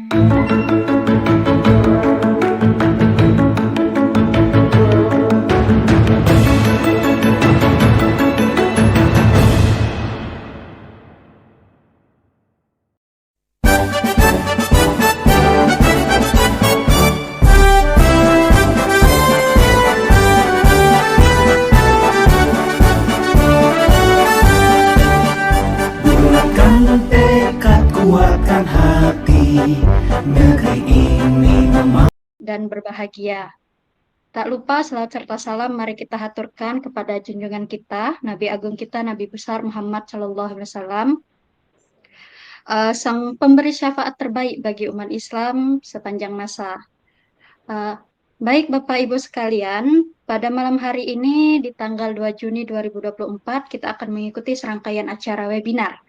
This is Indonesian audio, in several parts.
Bulatkan tekad, kuatkan hati, negeri ini dan berbahagia. Tak lupa selawat serta salam mari kita haturkan kepada junjungan kita, Nabi Agung kita, Nabi besar Muhammad Sallallahu Alaihi Wasallam, sang pemberi syafaat terbaik bagi umat Islam sepanjang masa. Baik Bapak Ibu sekalian, pada malam hari ini di tanggal 2 Juni 2024 kita akan mengikuti serangkaian acara webinar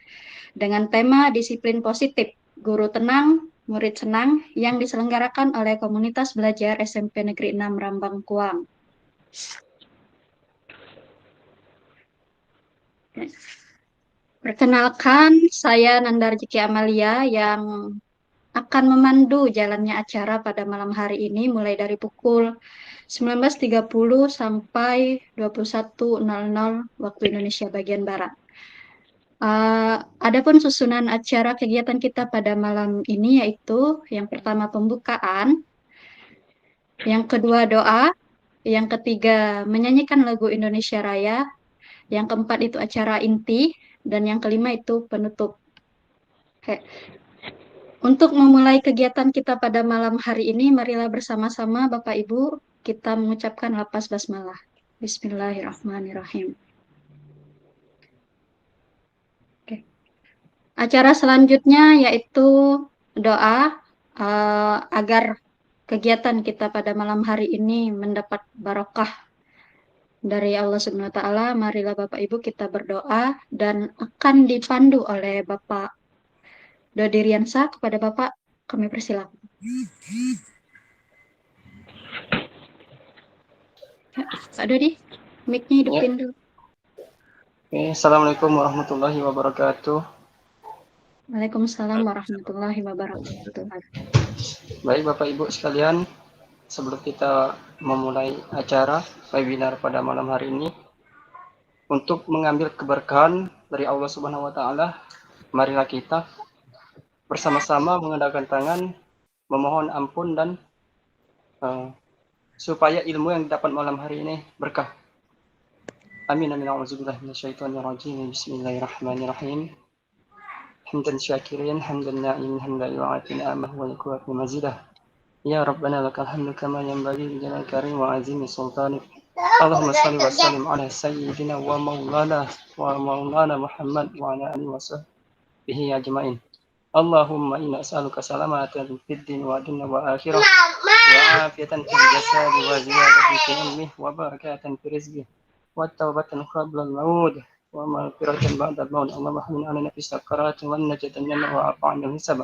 dengan tema disiplin positif, guru tenang, murid senang yang diselenggarakan oleh komunitas belajar SMP Negeri 6 Rambang Kuang. Perkenalkan, saya Nandar Jeki Amalia yang akan memandu jalannya acara pada malam hari ini mulai dari pukul 19.30 sampai 21.00 waktu Indonesia bagian Barat. Adapun susunan acara kegiatan kita pada malam ini yaitu yang pertama pembukaan, yang kedua doa, yang ketiga menyanyikan lagu Indonesia Raya, yang keempat itu acara inti, dan yang kelima itu penutup. Oke. Untuk memulai kegiatan kita pada malam hari ini, marilah bersama-sama Bapak Ibu kita mengucapkan lafaz basmalah. Bismillahirrahmanirrahim. Oke. Acara selanjutnya yaitu doa agar kegiatan kita pada malam hari ini mendapat barokah dari Allah Subhanahu wa taala. Marilah Bapak Ibu kita berdoa dan akan dipandu oleh Bapak Dodi Riansa. Kepada Bapak kami persilakan. Pak Dodi, mic-nya hidupin dulu. Assalamualaikum warahmatullahi wabarakatuh. Waalaikumsalam warahmatullahi wabarakatuh. Baik Bapak Ibu sekalian, sebelum kita memulai acara webinar pada malam hari ini, untuk mengambil keberkahan dari Allah Subhanahu wa taala, marilah kita bersama-sama mengadakan tangan memohon ampun dan supaya ilmu yang didapat malam hari ini berkah. Amin amin a'udzubillahi minasyaitonir rajim. Bismillahirrahmanirrahim. Hamdan syakirin, hamdan na'imin, hamdan yu'afi ni'amahu wa yakuwafi mazidah. Ya Rabbana lakal hamdu kama yanbaghi li jalal karim wa azimi sultanik. Allahumma salli wa sallim ala sayyidina wa maulana Muhammad wa ala alihi wa sahbihi ajma'in. Allahumma inna as'aluka salamatan fid din wa dunya wa akhirah wa afiyatan fil jasadi wa ziyadatan fil ilmi wa barakatan fil rizqi wa taubatan qabla al-maut wa maghfiratan ba'da al-maut. Allahumma hamdina ala fi sakarat wa najatan minna wa afa'na hisab.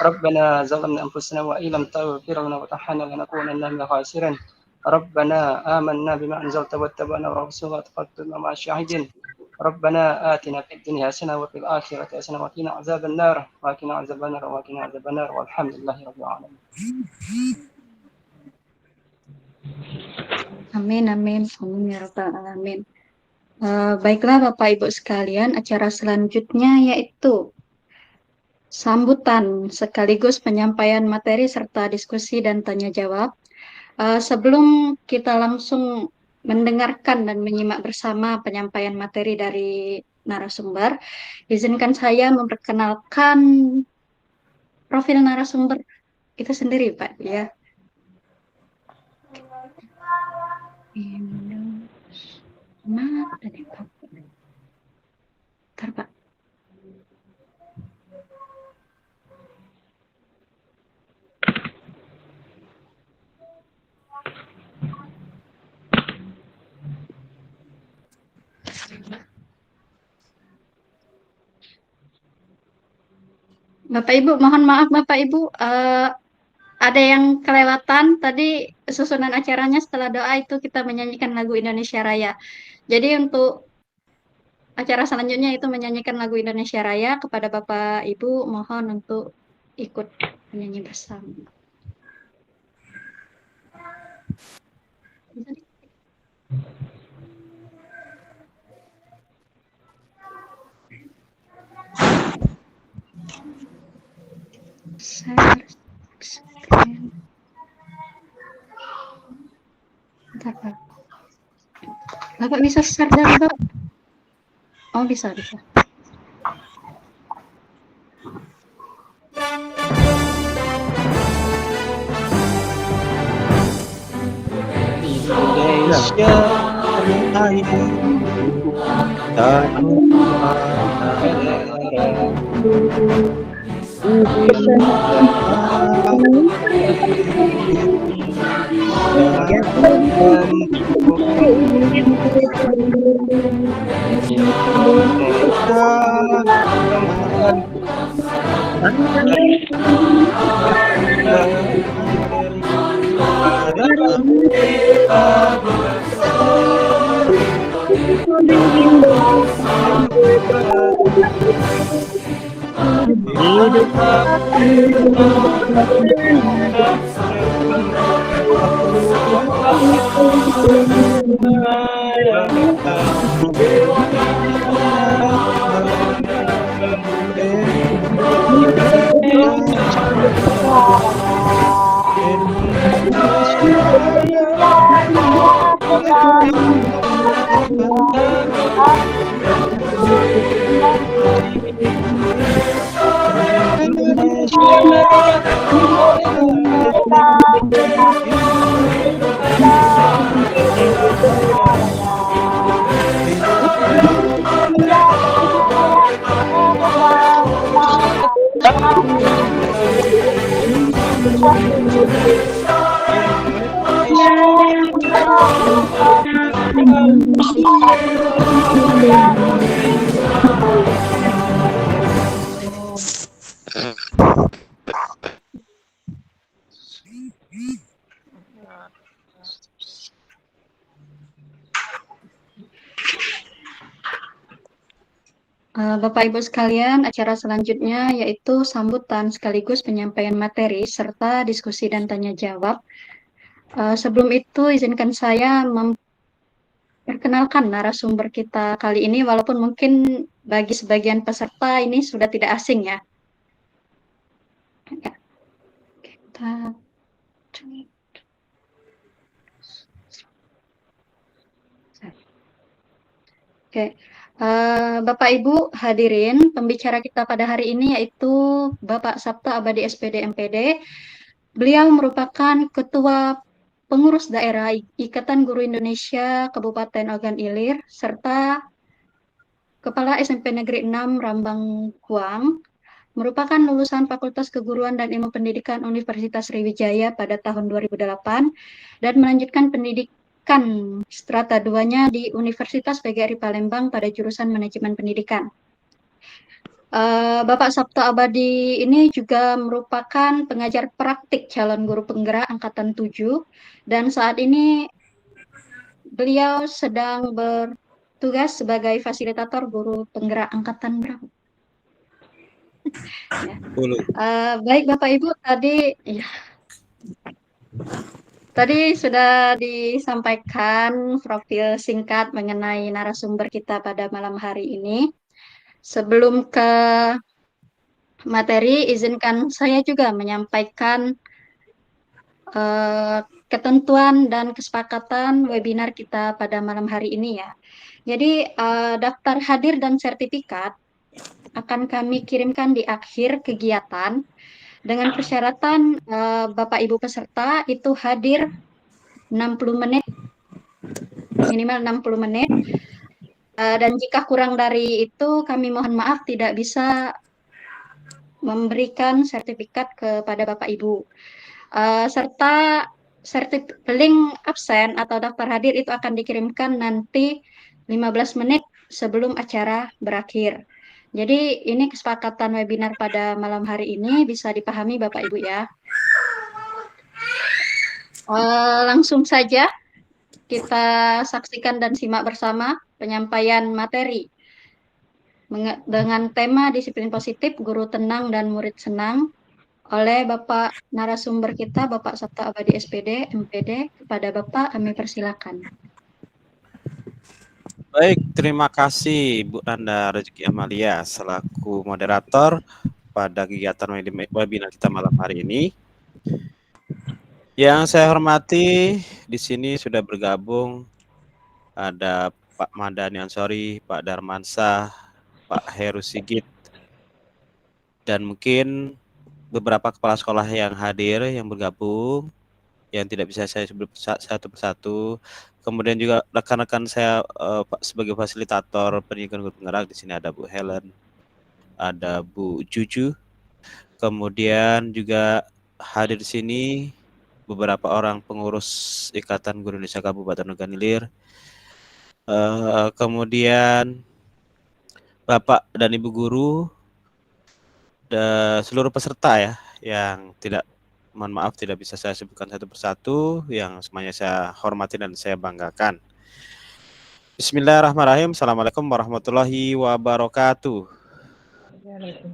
Rabbana zalamna anfusana wa illam taghfir lana wa tarhamna lanakunanna minal khasirin. Rabbana amanna bima anzalta wattaba'na rasula wa taqabbal ma'a syahidin. Rabbana atina fid dunya hasanah wa fil akhirati hasanah wa qina azaban nar wa qina azaban nar wa qina azaban nar walhamdulillahi rabbil alamin. Amin amin amin ya rabbal alamin. Baiklah Bapak Ibu sekalian, acara selanjutnya yaitu sambutan sekaligus penyampaian materi serta diskusi dan tanya jawab. Sebelum kita langsung mendengarkan dan menyimak bersama penyampaian materi dari narasumber, izinkan saya memperkenalkan profil narasumber itu sendiri Pak ya. Mana tadi Pak? Bentar, Pak. Bapak Ibu, mohon maaf Bapak Ibu, ada yang kelewatan tadi susunan acaranya setelah doa itu kita menyanyikan lagu Indonesia Raya. Jadi untuk acara selanjutnya itu menyanyikan lagu Indonesia Raya. Kepada Bapak Ibu mohon untuk ikut menyanyi bersama. Share screen. Bentar, Pak. Bapak bisa share dari Bapak? Oh, bisa. Indonesia airku tanah Bapak Ibu sekalian, acara selanjutnya yaitu sambutan sekaligus penyampaian materi serta diskusi dan tanya jawab. Sebelum itu izinkan saya memperkenalkan narasumber kita kali ini, walaupun mungkin bagi sebagian peserta ini sudah tidak asing ya. Kita Oke, Bapak Ibu hadirin, pembicara kita pada hari ini yaitu Bapak Sabta Abadi SPD MPD. Beliau merupakan Ketua Pengurus Daerah Ikatan Guru Indonesia Kabupaten Ogan Ilir, serta Kepala SMP Negeri 6 Rambang Kuang, merupakan lulusan Fakultas Keguruan dan Ilmu Pendidikan Universitas Sriwijaya pada tahun 2008 dan melanjutkan pendidikan strata 2-nya di Universitas PGRI Palembang pada jurusan Manajemen Pendidikan. Bapak Sabto Abadi ini juga merupakan pengajar praktik calon guru penggerak Angkatan 7 dan saat ini beliau sedang bertugas sebagai fasilitator guru penggerak Angkatan berapa? Ya. Baik Bapak Ibu, tadi sudah disampaikan profil singkat mengenai narasumber kita pada malam hari ini. Sebelum ke materi, izinkan saya juga menyampaikan ketentuan dan kesepakatan webinar kita pada malam hari ini ya. Jadi daftar hadir dan sertifikat akan kami kirimkan di akhir kegiatan dengan persyaratan Bapak Ibu peserta itu hadir 60 menit, minimal 60 menit. Dan jika kurang dari itu kami mohon maaf tidak bisa memberikan sertifikat kepada Bapak Ibu. Serta link absen atau daftar hadir itu akan dikirimkan nanti 15 menit sebelum acara berakhir. Jadi ini kesepakatan webinar pada malam hari ini bisa dipahami Bapak Ibu ya. Langsung saja kita saksikan dan simak bersama penyampaian materi dengan tema disiplin positif, guru tenang dan murid senang. oleh Bapak narasumber kita, Bapak Sabta Abadi SPD, MPD. Kepada Bapak kami persilakan. Baik, terima kasih Bu Nanda Rezeki Amalia selaku moderator pada kegiatan webinar kita malam hari ini. Yang saya hormati di sini sudah bergabung ada Pak Madani Ansori, Pak Darmansah, Pak Heru Sigit, dan mungkin beberapa kepala sekolah yang hadir yang bergabung yang tidak bisa saya sebut satu persatu. Kemudian juga rekan-rekan saya sebagai fasilitator pendidikan guru penggerak, di sini ada Bu Helen, ada Bu Juju, kemudian juga hadir di sini beberapa orang pengurus Ikatan Guru Indonesia Kabupaten Ogan Ilir, kemudian Bapak dan Ibu guru, dan seluruh peserta ya, yang mohon maaf tidak bisa saya sebutkan satu persatu, yang semuanya saya hormati dan saya banggakan. Bismillahirrahmanirrahim. Assalamualaikum warahmatullahi wabarakatuh.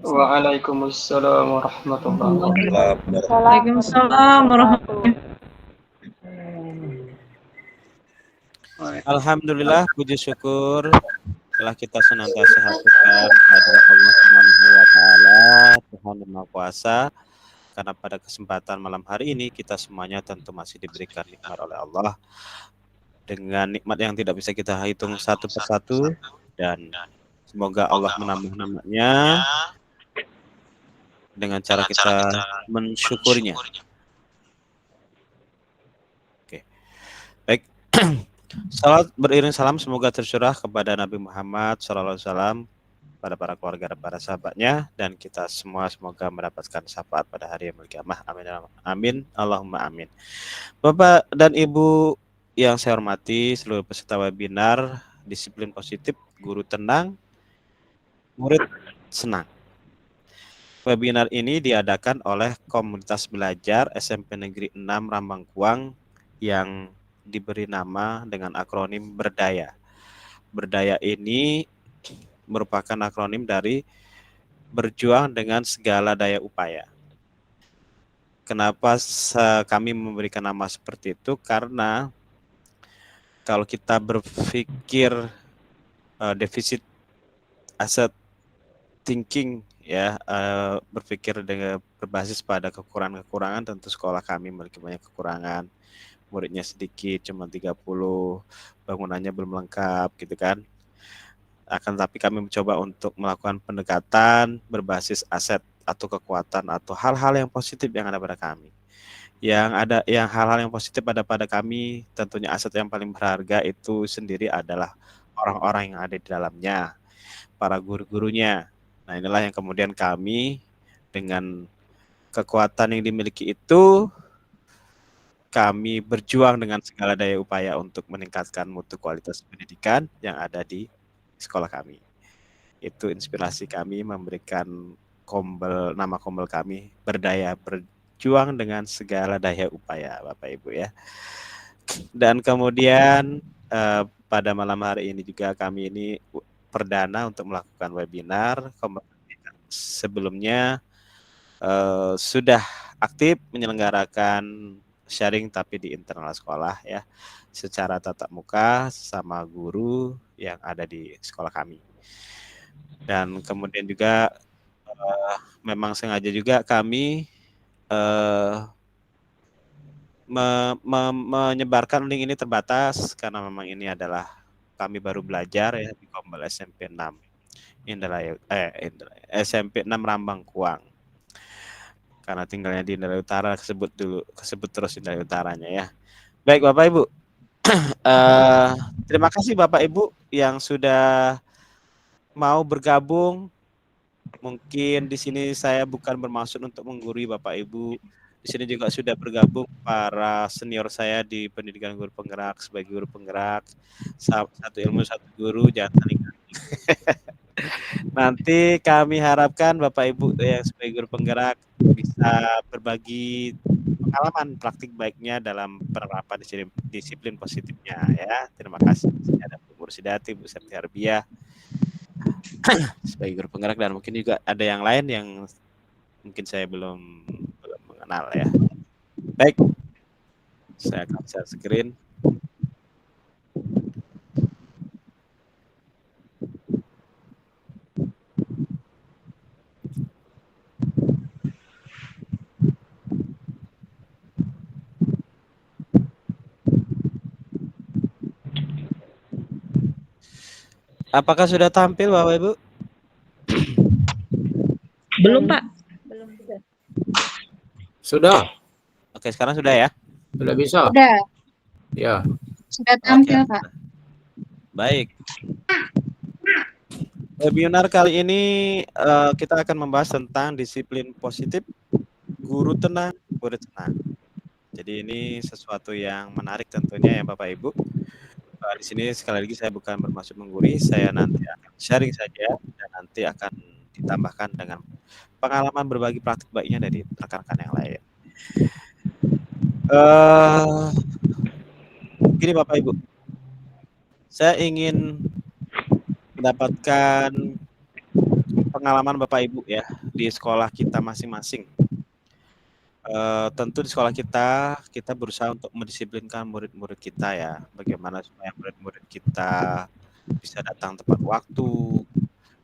Waalaikumsalam warahmatullahi wabarakatuh. Waalaikumsalam warahmatullahi Alhamdulillah, puji syukur telah kita senantiasa haturkan kepada Allah Subhanahu wa taala, Tuhan Yang Maha Kuasa, karena pada kesempatan malam hari ini kita semuanya tentu masih diberikan nikmat oleh Allah, dengan nikmat yang tidak bisa kita hitung satu persatu, dan semoga Allah menambah nikmatnya dengan cara kita mensyukurnya. Oke. Baik. Salat beriring salam semoga tercurah kepada Nabi Muhammad SAW, pada para keluarga dan para sahabatnya, dan kita semua semoga mendapatkan syafaat pada hari yang kiamat. Amin. Amin. Allahumma amin. Bapak dan Ibu yang saya hormati, seluruh peserta webinar Disiplin Positif, Guru Tenang, Murid Senang. Webinar ini diadakan oleh komunitas belajar SMP Negeri 6 Rambangkuang yang diberi nama dengan akronim Berdaya. Berdaya ini merupakan akronim dari berjuang dengan segala daya upaya. Kenapa kami memberikan nama seperti itu? Karena kalau kita berpikir defisit asset thinking ya, berpikir dengan berbasis pada kekurangan-kekurangan, tentu sekolah kami memiliki banyak kekurangan. Muridnya sedikit, cuma 30, bangunannya belum lengkap gitu kan. Akan tapi kami mencoba untuk melakukan pendekatan berbasis aset atau kekuatan atau hal-hal yang positif yang ada pada kami. Yang hal-hal yang positif ada pada kami, tentunya aset yang paling berharga itu sendiri adalah orang-orang yang ada di dalamnya, para guru-gurunya. Nah, inilah yang kemudian kami dengan kekuatan yang dimiliki itu, kami berjuang dengan segala daya upaya untuk meningkatkan mutu kualitas pendidikan yang ada di sekolah kami. Itu inspirasi kami memberikan nama kombel kami, Berdaya, berjuang dengan segala daya upaya, Bapak Ibu ya. Dan kemudian pada malam hari ini juga kami ini perdana untuk melakukan webinar. Sebelumnya sudah aktif menyelenggarakan sharing tapi di internal sekolah ya, secara tatap muka sama guru yang ada di sekolah kami. Dan kemudian juga memang sengaja juga kami menyebarkan link ini terbatas karena memang ini adalah kami baru belajar ya di Kombel SMP 6 SMP 6 Rambangkuang. Karena tinggalnya di Indralaya Utara, kesebut terus Indralaya Utaranya ya. Baik Bapak Ibu, terima kasih Bapak Ibu yang sudah mau bergabung. Mungkin di sini saya bukan bermaksud untuk menggurui Bapak Ibu. Di sini juga sudah bergabung para senior saya di pendidikan guru penggerak sebagai guru penggerak. Satu ilmu satu guru, jangan saling. Nanti kami harapkan Bapak Ibu yang sebagai guru penggerak bisa berbagi pengalaman praktik baiknya dalam penerapan disiplin positifnya ya. Terima kasih. Ada Bu Mursidati, Bu Septi Harbiah sebagai guru penggerak, dan mungkin juga ada yang lain yang mungkin saya belum mengenal ya. Baik, saya akan share screen. Apakah sudah tampil Bapak Ibu? Belum, Pak. Sudah, Oke, sekarang sudah ya? sudah bisa. Sudah, Ya, sudah tampil, Pak. Baik. Webinar kali ini kita akan membahas tentang disiplin positif, guru tenang, murid tenang. Jadi ini sesuatu yang menarik tentunya ya Bapak Ibu. Di sini sekali lagi saya bukan bermaksud menggurui, saya nanti akan sharing saja dan nanti akan ditambahkan dengan pengalaman berbagi praktik baiknya dari rekan-rekan yang lain. Gini Bapak Ibu, saya ingin mendapatkan pengalaman Bapak Ibu ya di sekolah kita masing-masing. Tentu di sekolah kita berusaha untuk mendisiplinkan murid-murid kita ya, bagaimana supaya murid-murid kita bisa datang tepat waktu,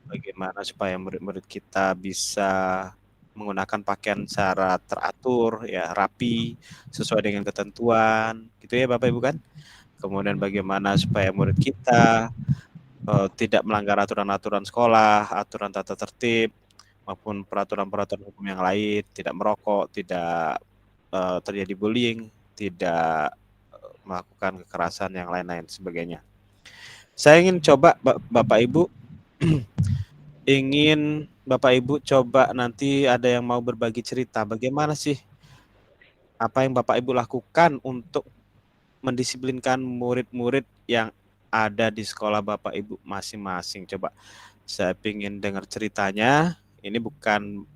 bagaimana supaya murid-murid kita bisa menggunakan pakaian secara teratur ya, rapi, sesuai dengan ketentuan, gitu ya Bapak Ibu kan. Kemudian bagaimana supaya murid kita tidak melanggar aturan-aturan sekolah, aturan tata tertib, maupun peraturan-peraturan hukum yang lain, tidak merokok, tidak terjadi bullying, tidak melakukan kekerasan yang lain-lain sebagainya. Saya ingin coba Bapak Ibu ingin Bapak Ibu coba nanti ada yang mau berbagi cerita bagaimana sih apa yang Bapak Ibu lakukan untuk mendisiplinkan murid-murid yang ada di sekolah Bapak Ibu masing-masing. Coba saya ingin dengar ceritanya. Ini bukan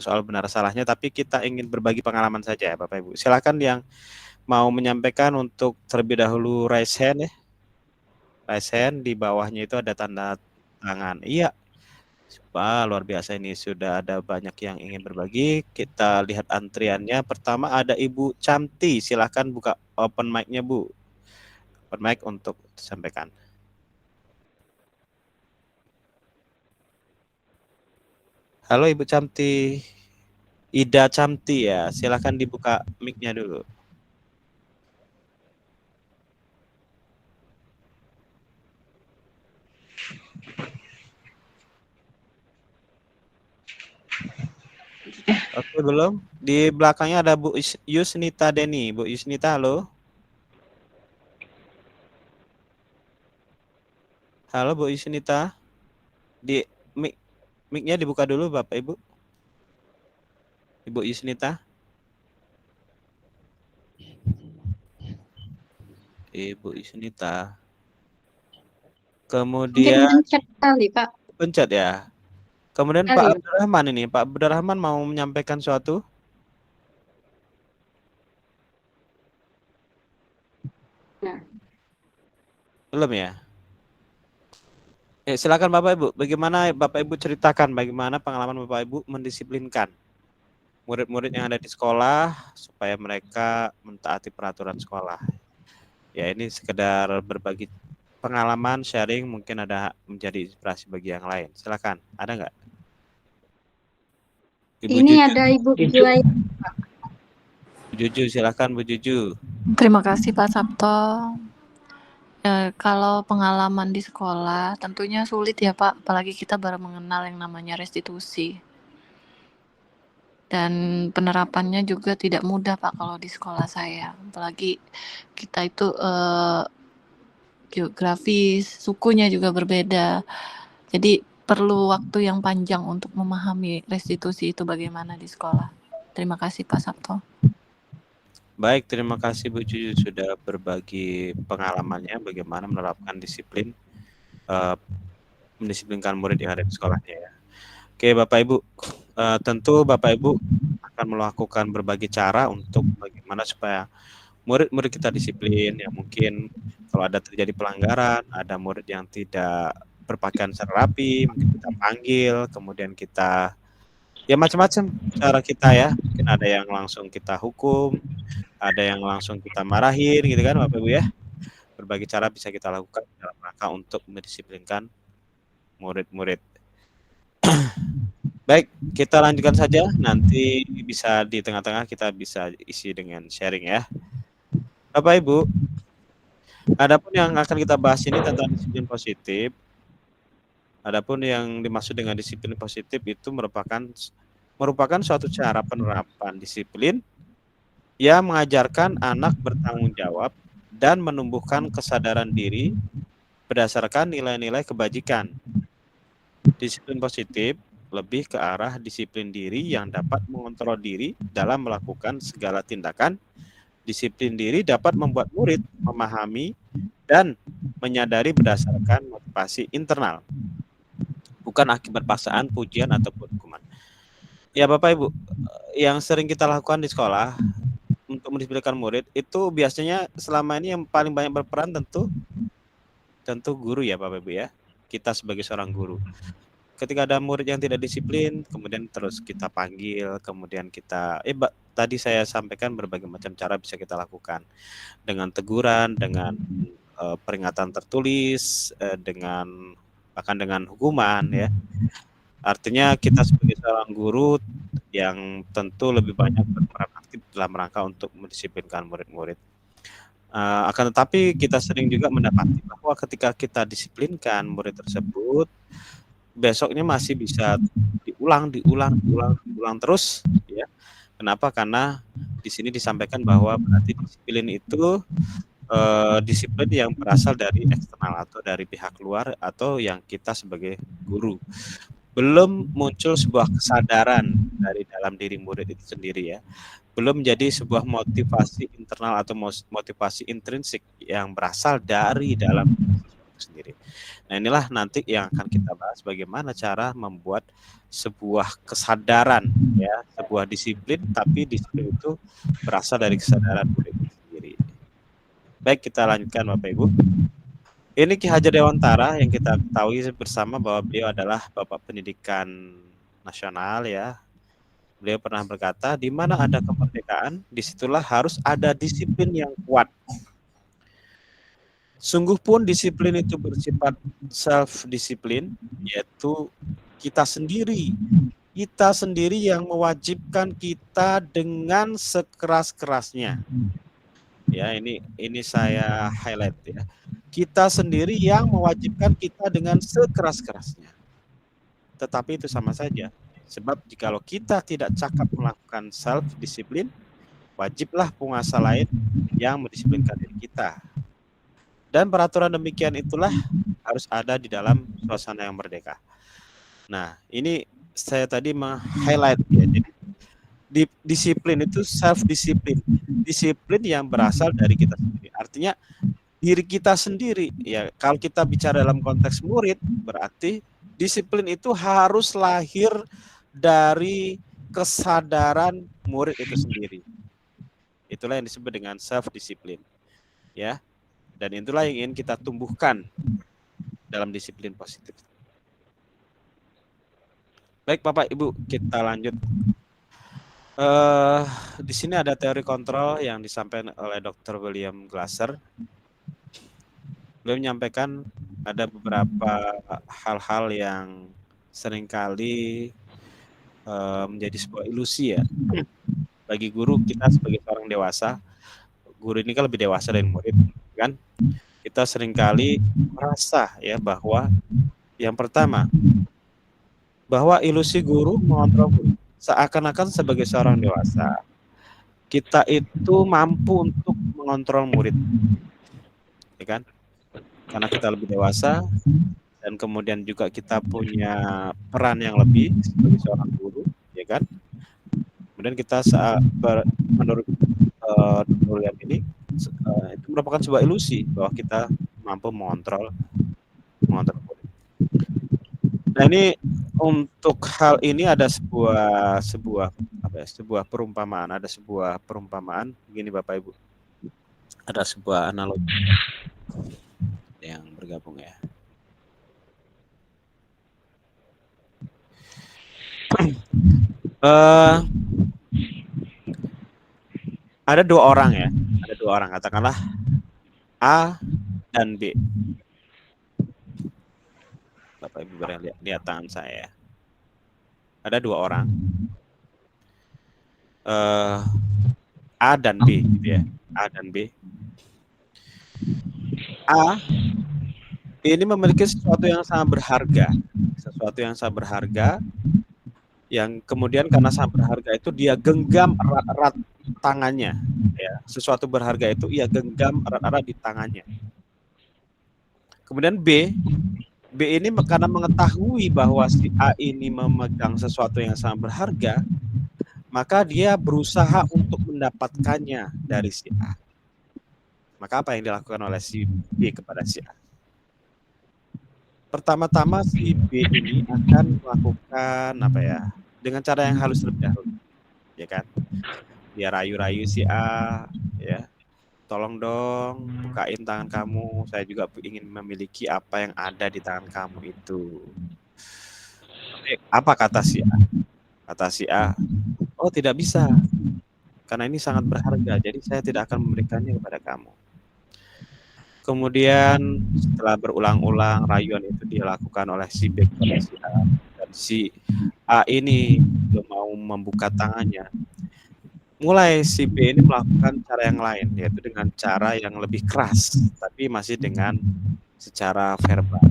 soal benar salahnya, tapi kita ingin berbagi pengalaman saja ya Bapak Ibu. Silakan yang mau menyampaikan untuk terlebih dahulu raise hand ya. Raise hand, di bawahnya itu ada tanda tangan. Iya. Wah, luar biasa ini sudah ada banyak yang ingin berbagi. Kita lihat antriannya. Pertama ada Ibu Camti. Silakan buka open mic-nya Bu. Open mic untuk disampaikan. Halo Ibu Camti, Ida Camti ya, silakan dibuka mic-nya dulu. Oke belum? Di belakangnya ada Bu Yusnita Deni. Bu Yusnita, halo. Halo Bu Yusnita. Di mic-nya dibuka dulu Bapak Ibu. Ibu Yusnita. Ibu Yusnita. Kemudian Mungkin mencet kali, Pak. pencet ya. Kemudian Kali. Pak Abdurrahman ini, Pak Abdurrahman mau menyampaikan sesuatu? Nah. Belum ya? Silakan Bapak Ibu, bagaimana Bapak Ibu ceritakan bagaimana pengalaman Bapak Ibu mendisiplinkan murid-murid yang ada di sekolah supaya mereka mentaati peraturan sekolah. Ya ini sekedar berbagi pengalaman, sharing, mungkin ada menjadi inspirasi bagi yang lain. Silakan, ada nggak? Ibu Ini Juju. ada Ibu Juwai. Bu Juju, silakan Bu Juju. Terima kasih Pak Sabto. Kalau pengalaman di sekolah tentunya sulit ya Pak, apalagi kita baru mengenal yang namanya restitusi. Dan penerapannya juga tidak mudah Pak kalau di sekolah saya, apalagi kita itu geografis, sukunya juga berbeda. Jadi perlu waktu yang panjang untuk memahami restitusi itu bagaimana di sekolah. Terima kasih Pak Sabto. Baik, terima kasih Bu Juju sudah berbagi pengalamannya bagaimana menerapkan disiplin, mendisiplinkan murid yang ada di sekolahnya ya. Oke Bapak Ibu, tentu Bapak Ibu akan melakukan berbagai cara untuk bagaimana supaya murid-murid kita disiplin, ya mungkin kalau ada terjadi pelanggaran, ada murid yang tidak berpakaian secara rapi, mungkin kita panggil, kemudian kita Ya macam-macam cara kita ya. Mungkin ada yang langsung kita hukum, ada yang langsung kita marahin gitu kan Bapak Ibu ya. Berbagai cara bisa kita lakukan dalam rangka untuk mendisiplinkan murid-murid. Baik, kita lanjutkan saja. Nanti bisa di tengah-tengah kita bisa isi dengan sharing ya. Bapak Ibu, adapun yang akan kita bahas ini tentang disiplin positif. Adapun yang dimaksud dengan disiplin positif itu merupakan suatu cara penerapan disiplin yang mengajarkan anak bertanggung jawab dan menumbuhkan kesadaran diri berdasarkan nilai-nilai kebajikan. Disiplin positif lebih ke arah disiplin diri yang dapat mengontrol diri dalam melakukan segala tindakan. Disiplin diri dapat membuat murid memahami dan menyadari berdasarkan motivasi internal, bukan akibat paksaan, pujian, ataupun hukuman. Ya Bapak Ibu, yang sering kita lakukan di sekolah untuk mendisiplinkan murid itu biasanya selama ini yang paling banyak berperan tentu guru ya Bapak Ibu ya. Kita sebagai seorang guru. Ketika ada murid yang tidak disiplin, kemudian terus kita panggil, kemudian kita tadi saya sampaikan berbagai macam cara bisa kita lakukan. Dengan teguran, dengan peringatan tertulis, bahkan dengan hukuman ya. Artinya kita sebagai seorang guru yang tentu lebih banyak berperan aktif dalam rangka untuk mendisiplinkan murid-murid. Akan tetapi kita sering juga mendapati bahwa ketika kita disiplinkan murid tersebut, besoknya masih bisa diulang terus ya. Kenapa? Karena di sini disampaikan bahwa berarti disiplin itu disiplin yang berasal dari eksternal atau dari pihak luar atau yang kita sebagai guru. Belum muncul sebuah kesadaran dari dalam diri murid itu sendiri ya. Belum menjadi sebuah motivasi internal atau motivasi intrinsik yang berasal dari dalam sendiri. Nah, inilah nanti yang akan kita bahas bagaimana cara membuat sebuah kesadaran ya, sebuah disiplin, tapi disiplin itu berasal dari kesadaran murid itu sendiri. Baik, kita lanjutkan Bapak Ibu. Ini Ki Hajar Dewantara yang kita ketahui bersama bahwa beliau adalah Bapak Pendidikan Nasional ya. Beliau pernah berkata, di mana ada kemerdekaan, disitulah harus ada disiplin yang kuat. Sungguh pun disiplin itu bersifat self-disiplin, yaitu kita sendiri yang mewajibkan kita dengan sekeras-kerasnya. Ya, ini saya highlight ya. Kita sendiri yang mewajibkan kita dengan sekeras-kerasnya. Tetapi itu sama saja. Sebab jikalau kita tidak cakap melakukan self-disiplin, wajiblah penguasa lain yang mendisiplinkan diri kita. Dan peraturan demikian itulah harus ada di dalam suasana yang merdeka. Nah, ini saya tadi meng-highlight ya. Jadi disiplin itu self-disiplin. Disiplin yang berasal dari kita sendiri. Artinya diri kita sendiri. Ya, kalau kita bicara dalam konteks murid, berarti disiplin itu harus lahir dari kesadaran murid itu sendiri. Itulah yang disebut dengan self-disiplin. Ya. Dan itulah yang ingin kita tumbuhkan dalam disiplin positif. Baik Bapak Ibu, kita lanjut. Di sini ada teori kontrol yang disampaikan oleh Dr. William Glasser. Beliau menyampaikan ada beberapa hal-hal yang seringkali menjadi sebuah ilusi ya. Bagi guru, kita sebagai seorang dewasa, guru ini kan lebih dewasa dari murid, kan? Kita seringkali merasa ya bahwa yang pertama, bahwa ilusi guru mengontrol murid. Seakan-akan sebagai seorang dewasa, kita itu mampu untuk mengontrol murid, ya kan? Karena kita lebih dewasa dan kemudian juga kita punya peran yang lebih sebagai seorang guru, ya kan? Kemudian kita menurut William ini itu merupakan sebuah ilusi bahwa kita mampu mengontrol murid. Nah, ini untuk hal ini ada sebuah perumpamaan begini Bapak Ibu. Ada sebuah analogi yang bergabung ya. Eh, ada 2 orang ya, ada 2 orang, katakanlah A dan B. Bapak Ibu barang lihat tangan saya. Ada 2 orang, A dan B, gitu ya, A dan B. A ini memiliki sesuatu yang sangat berharga, yang kemudian karena sangat berharga itu dia genggam erat-erat tangannya, ya. Sesuatu berharga itu ia genggam erat-erat di tangannya. Kemudian B ini karena mengetahui bahwa si A ini memegang sesuatu yang sangat berharga, maka dia berusaha untuk mendapatkannya dari si A. Maka apa yang dilakukan oleh si B kepada si A? Pertama-tama si B ini akan melakukan dengan cara yang halus terlebih dahulu, ya kan? Dia rayu-rayu si A, ya. Tolong dong, bukain tangan kamu. Saya juga ingin memiliki apa yang ada di tangan kamu itu. Apa kata si A? Kata si A, oh tidak bisa, karena ini sangat berharga, jadi saya tidak akan memberikannya kepada kamu. Kemudian setelah berulang-ulang rayuan itu dilakukan oleh si B kepada si A, dan si A ini belum mau membuka tangannya, mulai si B ini melakukan cara yang lain, yaitu dengan cara yang lebih keras, tapi masih dengan secara verbal,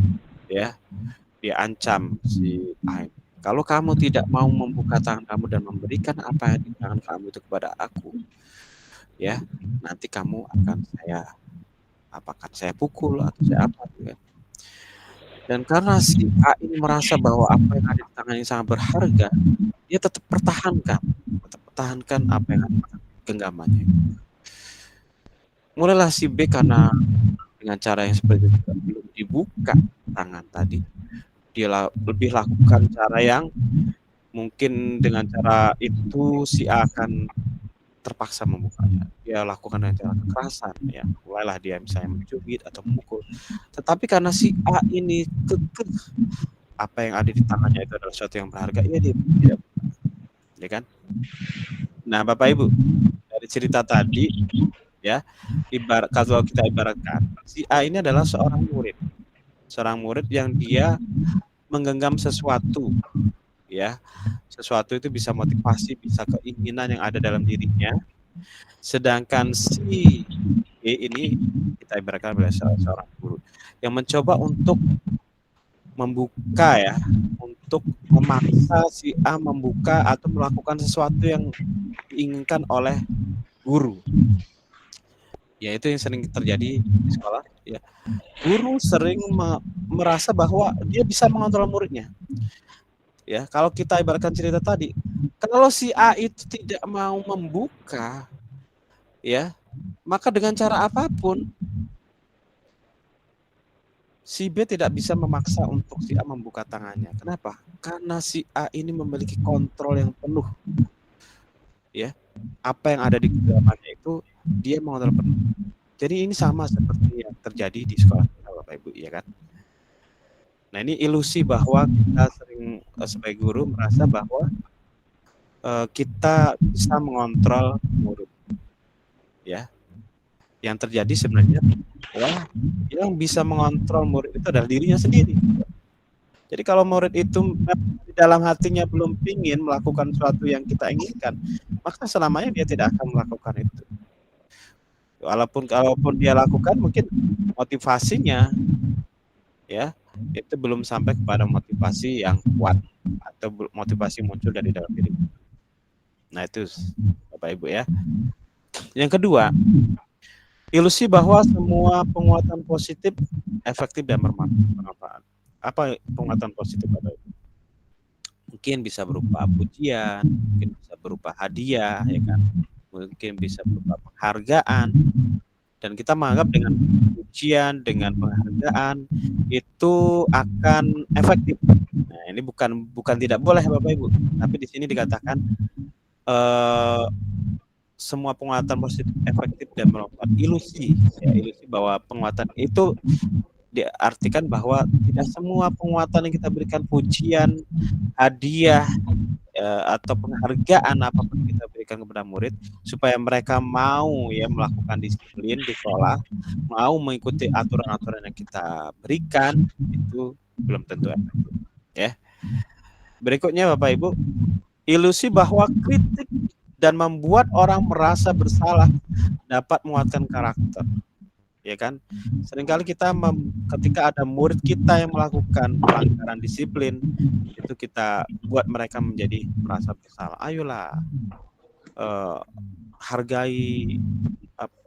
ya. Dia ancam si A, kalau kamu tidak mau membuka tangan kamu dan memberikan apa yang di tangan kamu itu kepada aku, ya, nanti kamu akan saya pukul atau saya apa, gitu kan. Dan karena si A ini merasa bahwa apa yang ada di tangannya sangat berharga, dia tetap pertahankan apa yang ada di genggamannya. Mulailah si B karena dengan cara yang seperti itu belum dibuka tangan tadi, dia lebih lakukan cara yang mungkin dengan cara itu si A akan terpaksa membukanya. Dia lakukan dengan cara kekerasan, ya. Mulailah dia misalnya mencubit atau memukul. Tetapi karena si A ini kekeh apa yang ada di tangannya itu adalah sesuatu yang berharga, dia tidak, ya kan? Nah, Bapak Ibu, dari cerita tadi, ya, kalau kita ibaratkan, si A ini adalah seorang murid yang dia menggenggam sesuatu, ya. Sesuatu itu bisa motivasi, bisa keinginan yang ada dalam dirinya. Sedangkan si B ini kita ibaratkan sebagai seorang guru yang mencoba untuk membuka, ya, untuk memaksa si A membuka atau melakukan sesuatu yang diinginkan oleh guru. Ya, itu yang sering terjadi di sekolah, ya. Guru sering merasa bahwa dia bisa mengontrol muridnya. Ya, kalau kita ibaratkan cerita tadi, kalau si A itu tidak mau membuka, ya, maka dengan cara apapun si B tidak bisa memaksa untuk si A membuka tangannya. Kenapa? Karena si A ini memiliki kontrol yang penuh, ya. Apa yang ada di genggamannya itu dia mengontrol penuh. Jadi ini sama seperti yang terjadi di sekolah kita, Bapak Ibu, ya kan? Nah, ini ilusi bahwa kita sering sebagai guru merasa bahwa kita bisa mengontrol murid, ya. Yang terjadi sebenarnya bahwa yang bisa mengontrol murid itu adalah dirinya sendiri. Jadi kalau murid itu di dalam hatinya belum ingin melakukan sesuatu yang kita inginkan, maka selamanya dia tidak akan melakukan itu. Kalaupun dia lakukan, mungkin motivasinya, ya, itu belum sampai kepada motivasi yang kuat atau motivasi muncul dari dalam diri. Nah, itu Bapak Ibu, ya. Yang kedua, ilusi bahwa semua penguatan positif efektif dan bermanfaat. Apa penguatan positif, Bapak Ibu? Mungkin bisa berupa pujian, mungkin bisa berupa hadiah, ya kan? Mungkin bisa berupa penghargaan. Dan kita menganggap dengan pujian, dengan penghargaan itu akan efektif. Nah, ini bukan tidak boleh, Bapak Ibu, tapi di sini dikatakan semua penguatan positif efektif dan bermanfaat. Ilusi, ya, ilusi bahwa penguatan itu diartikan bahwa tidak semua penguatan yang kita berikan, pujian, hadiah, atau penghargaan apapun kita berikan kepada murid supaya mereka mau ya melakukan disiplin di sekolah, mau mengikuti aturan-aturan yang kita berikan, itu belum tentu efektif ya. Berikutnya Bapak Ibu, ilusi bahwa kritik dan membuat orang merasa bersalah dapat menguatkan karakter. Ya kan? Seringkali kita ketika ada murid kita yang melakukan pelanggaran disiplin, itu kita buat mereka menjadi merasa bersalah. Ayolah, hargai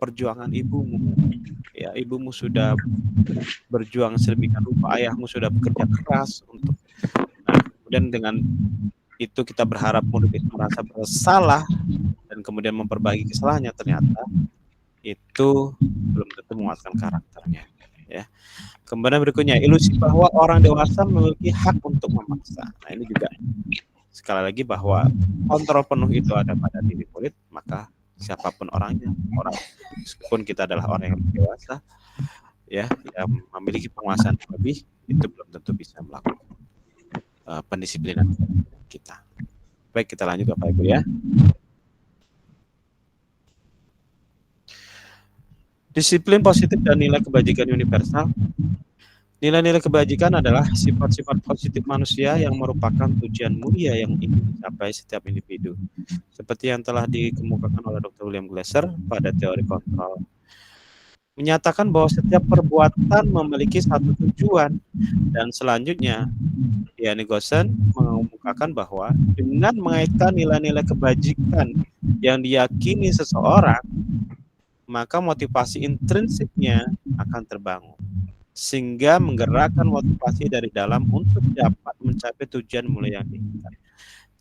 perjuangan ibumu. Ya, ibumu sudah berjuang sedemikian rupa, ayahmu sudah bekerja keras untuk. Nah, kemudian dengan itu kita berharap murid itu merasa bersalah dan kemudian memperbaiki kesalahannya, ternyata itu belum tentu menguatkan karakternya ya. Kemudian berikutnya, ilusi bahwa orang dewasa memiliki hak untuk memaksa. Nah, ini juga sekali lagi bahwa kontrol penuh itu ada pada diri murid, maka siapapun orangnya, meskipun kita adalah orang yang dewasa ya, yang memiliki penguasaan lebih, itu belum tentu bisa melakukan pendisiplinan kita. Baik, kita lanjut Bapak Ibu ya. Disiplin positif dan nilai kebajikan universal. Nilai-nilai kebajikan adalah sifat-sifat positif manusia yang merupakan tujuan mulia yang ingin dicapai setiap individu. Seperti yang telah dikemukakan oleh Dr. William Glasser pada teori kontrol. Menyatakan bahwa setiap perbuatan memiliki satu tujuan, dan selanjutnya Yanni Gosen mengemukakan bahwa dengan mengaitkan nilai-nilai kebajikan yang diyakini seseorang, maka motivasi intrinsiknya akan terbangun, sehingga menggerakkan motivasi dari dalam untuk dapat mencapai tujuan mulia yang diinginkan.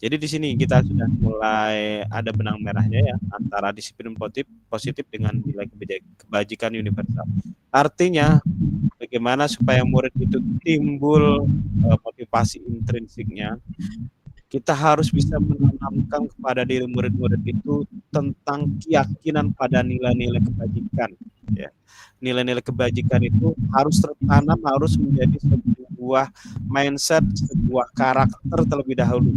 Jadi di sini kita sudah mulai ada benang merahnya ya, antara disiplin positif dengan nilai kebajikan universal. Artinya bagaimana supaya murid itu timbul motivasi intrinsiknya, kita harus bisa menanamkan kepada diri murid-murid itu tentang keyakinan pada nilai-nilai kebajikan. Ya. Nilai-nilai kebajikan itu harus tertanam, harus menjadi sebuah mindset, sebuah karakter terlebih dahulu.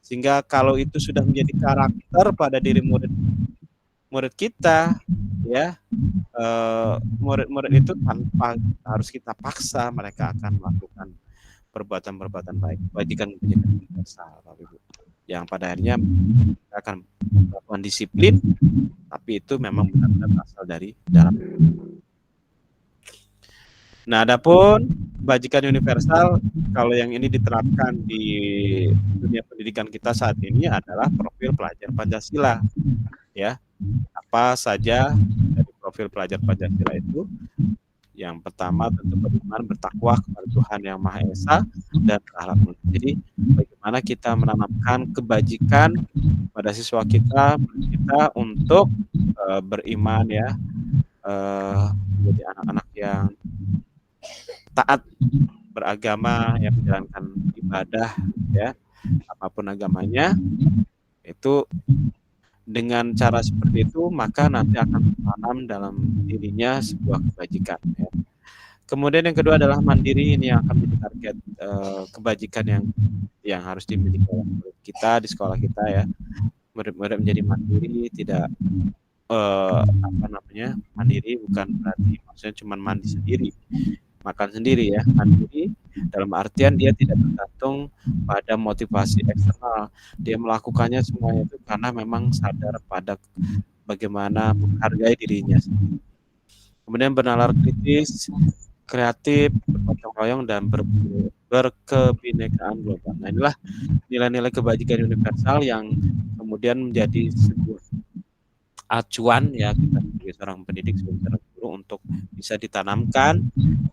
Sehingga kalau itu sudah menjadi karakter pada diri murid kita, ya, murid-murid itu tanpa harus kita paksa, mereka akan melakukan perbuatan-perbuatan baik, kebajikan universal, Bapak Ibu. Yang pada akhirnya kita akan melakukan disiplin, tapi itu memang benar-benar berasal dari dalam. Nah, adapun kebajikan universal, kalau yang ini diterapkan di dunia pendidikan kita saat ini adalah profil pelajar Pancasila. Ya, apa saja dari profil pelajar Pancasila itu? Yang pertama tentu beriman, bertakwa kepada Tuhan Yang Maha Esa dan berakhlak mulia. Jadi bagaimana kita menanamkan kebajikan pada siswa kita untuk beriman ya, menjadi anak-anak yang taat beragama, yang menjalankan ibadah ya, apapun agamanya. Itu dengan cara seperti itu, maka nanti akan tertanam dalam dirinya sebuah kebajikan. Ya. Kemudian yang kedua adalah mandiri, ini yang akan menjadi target kebajikan yang harus dimiliki oleh murid kita di sekolah kita ya. Murid-murid menjadi mandiri, tidak mandiri bukan berarti maksudnya cuma mandi sendiri, makan sendiri ya. Mandiri dalam artian dia tidak tergantung pada motivasi eksternal, dia melakukannya semuanya itu karena memang sadar pada bagaimana menghargai dirinya sendiri. Kemudian bernalar kritis, kreatif, bergotong royong, dan berkebinekaan global. Nah, inilah nilai-nilai kebajikan universal yang kemudian menjadi sebuah acuan ya kita sebagai seorang pendidik, sebagai guru, untuk bisa ditanamkan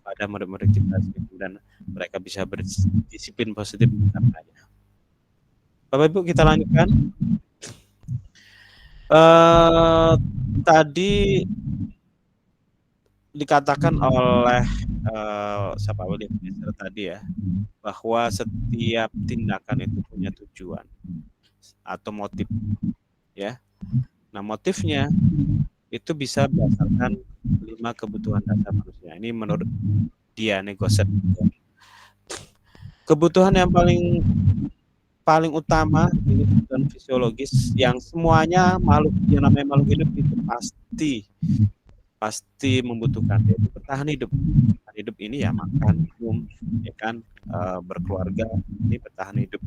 pada murid-murid kita dan mereka bisa berdisiplin positif karenanya. Bapak Ibu, kita lanjutkan. Tadi dikatakan oleh siapa William Glasser tadi ya, bahwa setiap tindakan itu punya tujuan atau motif ya. Nah, motifnya itu bisa berdasarkan 5 kebutuhan dasar manusia. Ini menurut dia Gosen. Kebutuhan yang paling paling utama ini kebutuhan fisiologis yang semuanya makhluk yang namanya makhluk hidup itu pasti membutuhkan, yaitu bertahan hidup. Bertahan hidup ini ya makan, minum, ya kan, berkeluarga, ini bertahan hidup,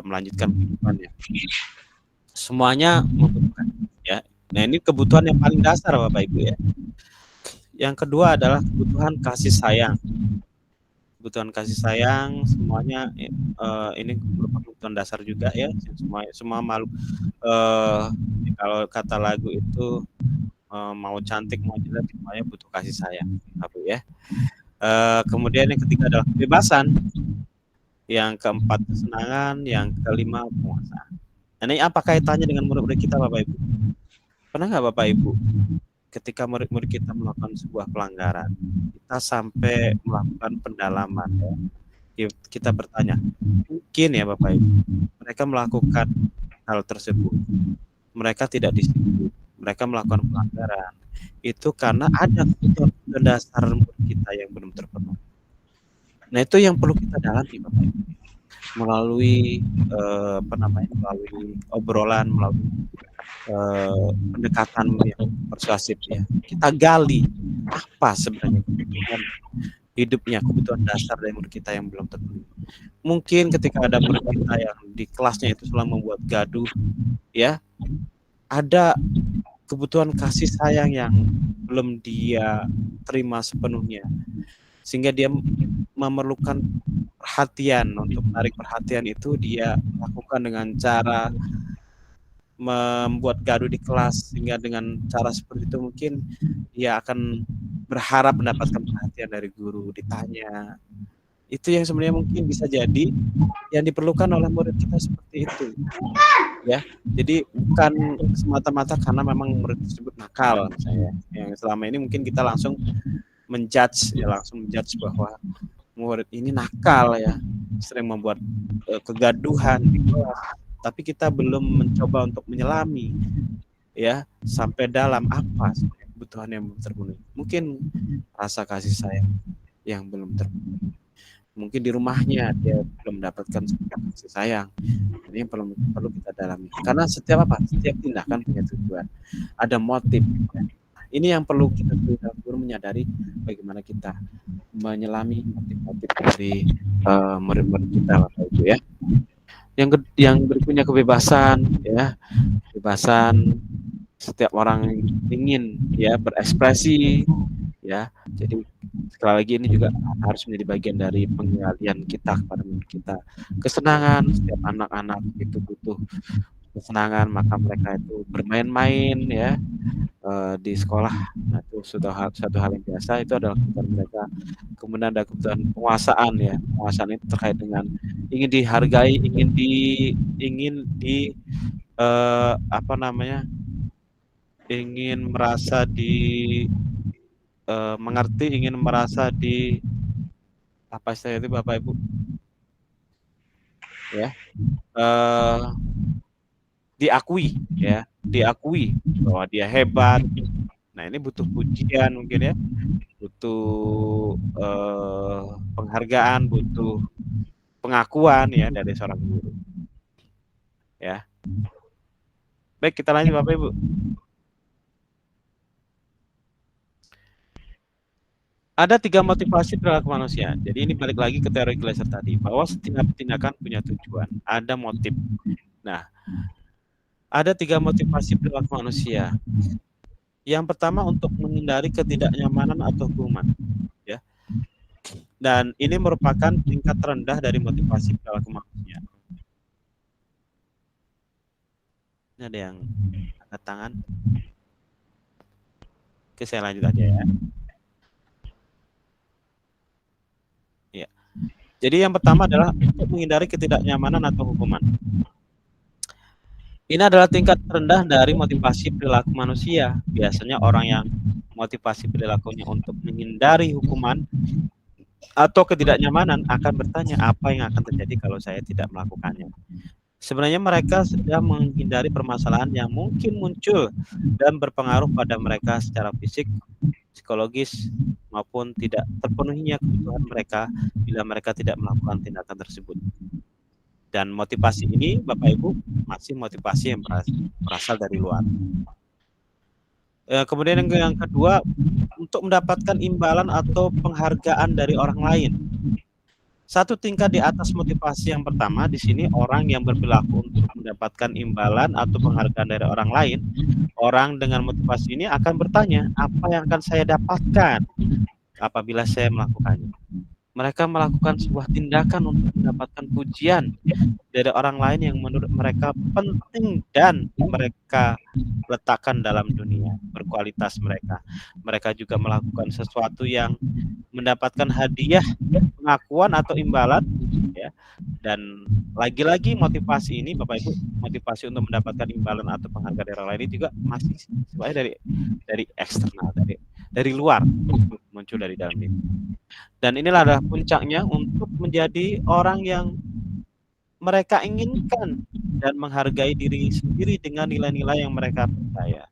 melanjutkan kehidupannya. Semuanya membutuhkan, ya. Nah, ini kebutuhan yang paling dasar Bapak Ibu ya. Yang kedua adalah kebutuhan kasih sayang. Kebutuhan kasih sayang semuanya ini merupakan kebutuhan dasar juga ya. Semua makhluk kalau kata lagu itu mau cantik mau jelek semuanya butuh kasih sayang, Bapak ya. Kemudian yang ketiga adalah kebebasan. Yang keempat kesenangan, yang kelima penguasaan. Nah, ini apa kaitannya dengan murid-murid kita Bapak Ibu? Pernah nggak Bapak Ibu ketika murid-murid kita melakukan sebuah pelanggaran, kita sampai melakukan pendalaman ya, kita bertanya, mungkin ya Bapak Ibu, mereka melakukan hal tersebut, mereka tidak disiplin, mereka melakukan pelanggaran, itu karena ada kebutuhan dasar kita yang belum terpenuhi. Nah, itu yang perlu kita dalami Bapak Ibu, melalui melalui obrolan, melalui pendekatan yang persuasif ya. Kita gali apa sebenarnya kebutuhan hidupnya, kebutuhan dasar dari murid kita yang belum terpenuhi. Mungkin ketika ada murid kita yang di kelasnya itu selalu membuat gaduh, ya, ada kebutuhan kasih sayang yang belum dia terima sepenuhnya, sehingga dia memerlukan perhatian. Untuk menarik perhatian itu dia lakukan dengan cara membuat gaduh di kelas, sehingga dengan cara seperti itu mungkin dia akan berharap mendapatkan perhatian dari guru, ditanya. Itu yang sebenarnya mungkin bisa jadi yang diperlukan oleh murid kita seperti itu. Ya, jadi bukan semata-mata karena memang murid tersebut nakal misalnya. Yang selama ini mungkin kita langsung menjudge bahwa murid ini nakal ya, sering membuat kegaduhan di kelas. Tapi kita belum mencoba untuk menyelami ya sampai dalam apa kebutuhan yang belum terpenuhi. Mungkin rasa kasih sayang yang belum terpenuhi. Mungkin di rumahnya dia belum mendapatkan kasih sayang. Ini yang perlu kita dalami. Karena setiap tindakan punya tujuan, ada motif. Ini yang perlu kita guru menyadari bagaimana kita menyelami motif-motif dari murid-murid kita Bapak Ibu ya. Yang berikutnya kebebasan ya. Kebebasan, setiap orang ingin ya berekspresi ya. Jadi sekali lagi ini juga harus menjadi bagian dari pengendalian kita kepada murid kita. Kesenangan, setiap anak-anak itu butuh kesenangan, maka mereka itu bermain-main ya di sekolah. Nah, itu satu hal yang biasa, itu adalah kebutuhan mereka. Kemudian ada kebutuhan penguasaan ya. Penguasaan itu terkait dengan ingin dihargai, ingin ingin merasa mengerti, ingin merasa apa istilah itu Bapak Ibu ya, diakui bahwa dia hebat. Nah, ini butuh pujian mungkin ya, butuh penghargaan, butuh pengakuan ya dari seorang guru ya. Baik, kita lanjut Bapak Ibu. Ada 3 motivasi perilaku manusia. Jadi ini balik lagi ke teori Glasser tadi, bahwa setiap tindakan punya tujuan, ada motif. Nah, ada 3 motivasi perilaku manusia. Yang pertama untuk menghindari ketidaknyamanan atau hukuman, ya. Dan ini merupakan tingkat terendah dari motivasi perilaku manusia. Ini ada yang angkat tangan. Oke, saya lanjut aja ya. Ya. Jadi yang pertama adalah untuk menghindari ketidaknyamanan atau hukuman. Ini adalah tingkat terendah dari motivasi perilaku manusia. Biasanya orang yang motivasi perilakunya untuk menghindari hukuman atau ketidaknyamanan akan bertanya apa yang akan terjadi kalau saya tidak melakukannya. Sebenarnya mereka sedang menghindari permasalahan yang mungkin muncul dan berpengaruh pada mereka secara fisik, psikologis, maupun tidak terpenuhinya kebutuhan mereka bila mereka tidak melakukan tindakan tersebut. Dan motivasi ini Bapak Ibu masih motivasi yang berasal dari luar. Kemudian yang kedua, untuk mendapatkan imbalan atau penghargaan dari orang lain. Satu tingkat di atas motivasi yang pertama, di sini orang yang berperilaku untuk mendapatkan imbalan atau penghargaan dari orang lain, orang dengan motivasi ini akan bertanya, apa yang akan saya dapatkan apabila saya melakukannya? Mereka melakukan sebuah tindakan untuk mendapatkan pujian dari orang lain yang menurut mereka penting dan mereka letakkan dalam dunia, berkualitas mereka. Mereka juga melakukan sesuatu yang mendapatkan hadiah, pengakuan atau imbalan, ya. Dan lagi-lagi motivasi ini, Bapak Ibu, motivasi untuk mendapatkan imbalan atau penghargaan dari orang lain ini juga masih sebenarnya dari eksternal, dari luar, muncul dari dalam diri. Dan inilah adalah puncaknya untuk menjadi orang yang mereka inginkan dan menghargai diri sendiri dengan nilai-nilai yang mereka percaya.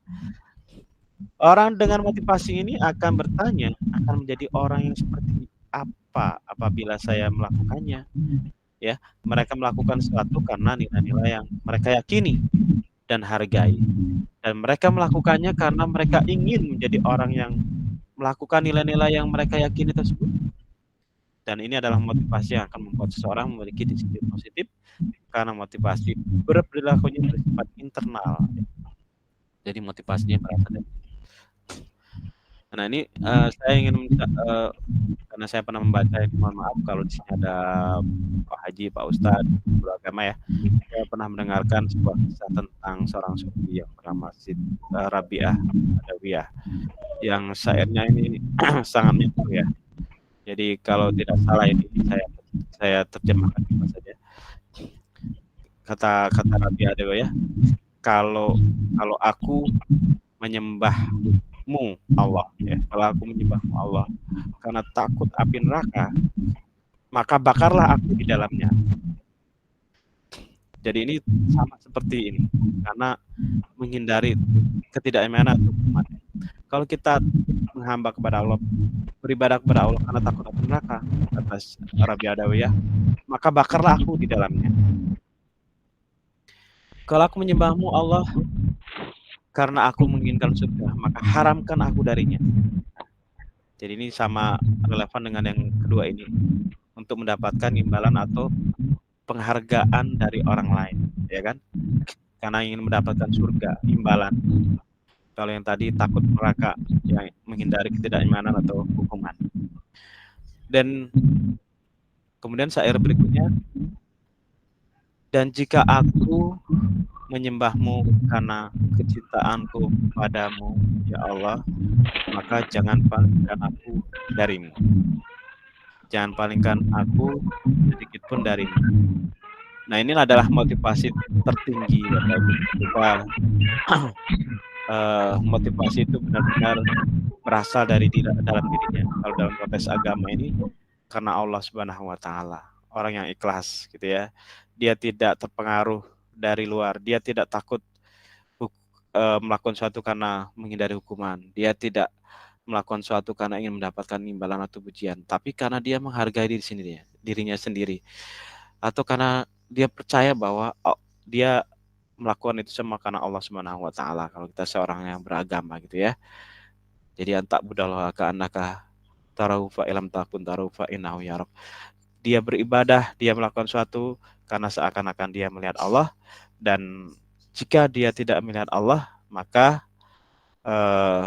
Orang dengan motivasi ini akan bertanya, akan menjadi orang yang seperti apa apabila saya melakukannya? Ya, mereka melakukan sesuatu karena nilai-nilai yang mereka yakini dan hargai. Dan mereka melakukannya karena mereka ingin menjadi orang yang melakukan nilai-nilai yang mereka yakini tersebut. Dan ini adalah motivasi yang akan membuat seseorang memiliki disiplin positif karena motivasi berperilakunya bersifat internal. Jadi motivasinya berasal dari. Nah ini saya ingin meminta, karena saya pernah membaca ini, mohon maaf kalau di sini ada Pak Haji, Pak Ustadz, guru agama ya. Saya pernah mendengarkan sebuah kisah tentang seorang sufi yang bernama Rabi'ah Adawiyah, yang syairnya ini sangat menyentuh ya. Jadi kalau tidak salah ini saya terjemahkan saja. Kata Rabi'ah Adawiyah, kalau aku menyembahmu Allah, ya, kalau aku menyembahmu Allah karena takut api neraka, maka bakarlah aku di dalamnya. Jadi ini sama seperti ini, karena menghindari ketidakimanan atau hukuman. Kalau kita menghamba kepada Allah, beribadah kepada Allah karena takut api neraka, kata Rabi'ah Adawiyah, maka bakarlah aku di dalamnya. Kalau aku menyembahmu Allah karena aku menginginkan surga, maka haramkan aku darinya. Jadi ini sama relevan dengan yang kedua ini, untuk mendapatkan imbalan atau penghargaan dari orang lain, ya kan? Karena ingin mendapatkan surga, imbalan. Kalau yang tadi takut neraka, yang menghindari ketidakimanan atau hukuman. Dan kemudian syair berikutnya, dan jika aku menyembahmu karena kecintaanku padamu, ya Allah, maka jangan palingkan aku darimu. Jangan palingkan aku sedikit pun darimu. Nah, ini adalah motivasi tertinggi Bapak Ibu. Kita motivasi itu benar-benar berasal dari dalam dirinya. Kalau dalam konteks agama ini karena Allah Subhanahu wa taala. Orang yang ikhlas gitu ya. Dia tidak terpengaruh dari luar. Dia tidak takut melakukan sesuatu karena menghindari hukuman. Dia tidak melakukan sesuatu karena ingin mendapatkan imbalan atau pujian, tapi karena dia menghargai dirinya sendiri. Atau karena dia percaya bahwa dia melakukan itu semua karena Allah Subhanahu wa taala. Kalau kita seorang yang beragama gitu ya. Jadi antak budallah ka annaka tarahu fa ilam takun tarahu fa innahu yarab. Dia beribadah, dia melakukan sesuatu karena seakan-akan dia melihat Allah, dan jika dia tidak melihat Allah, maka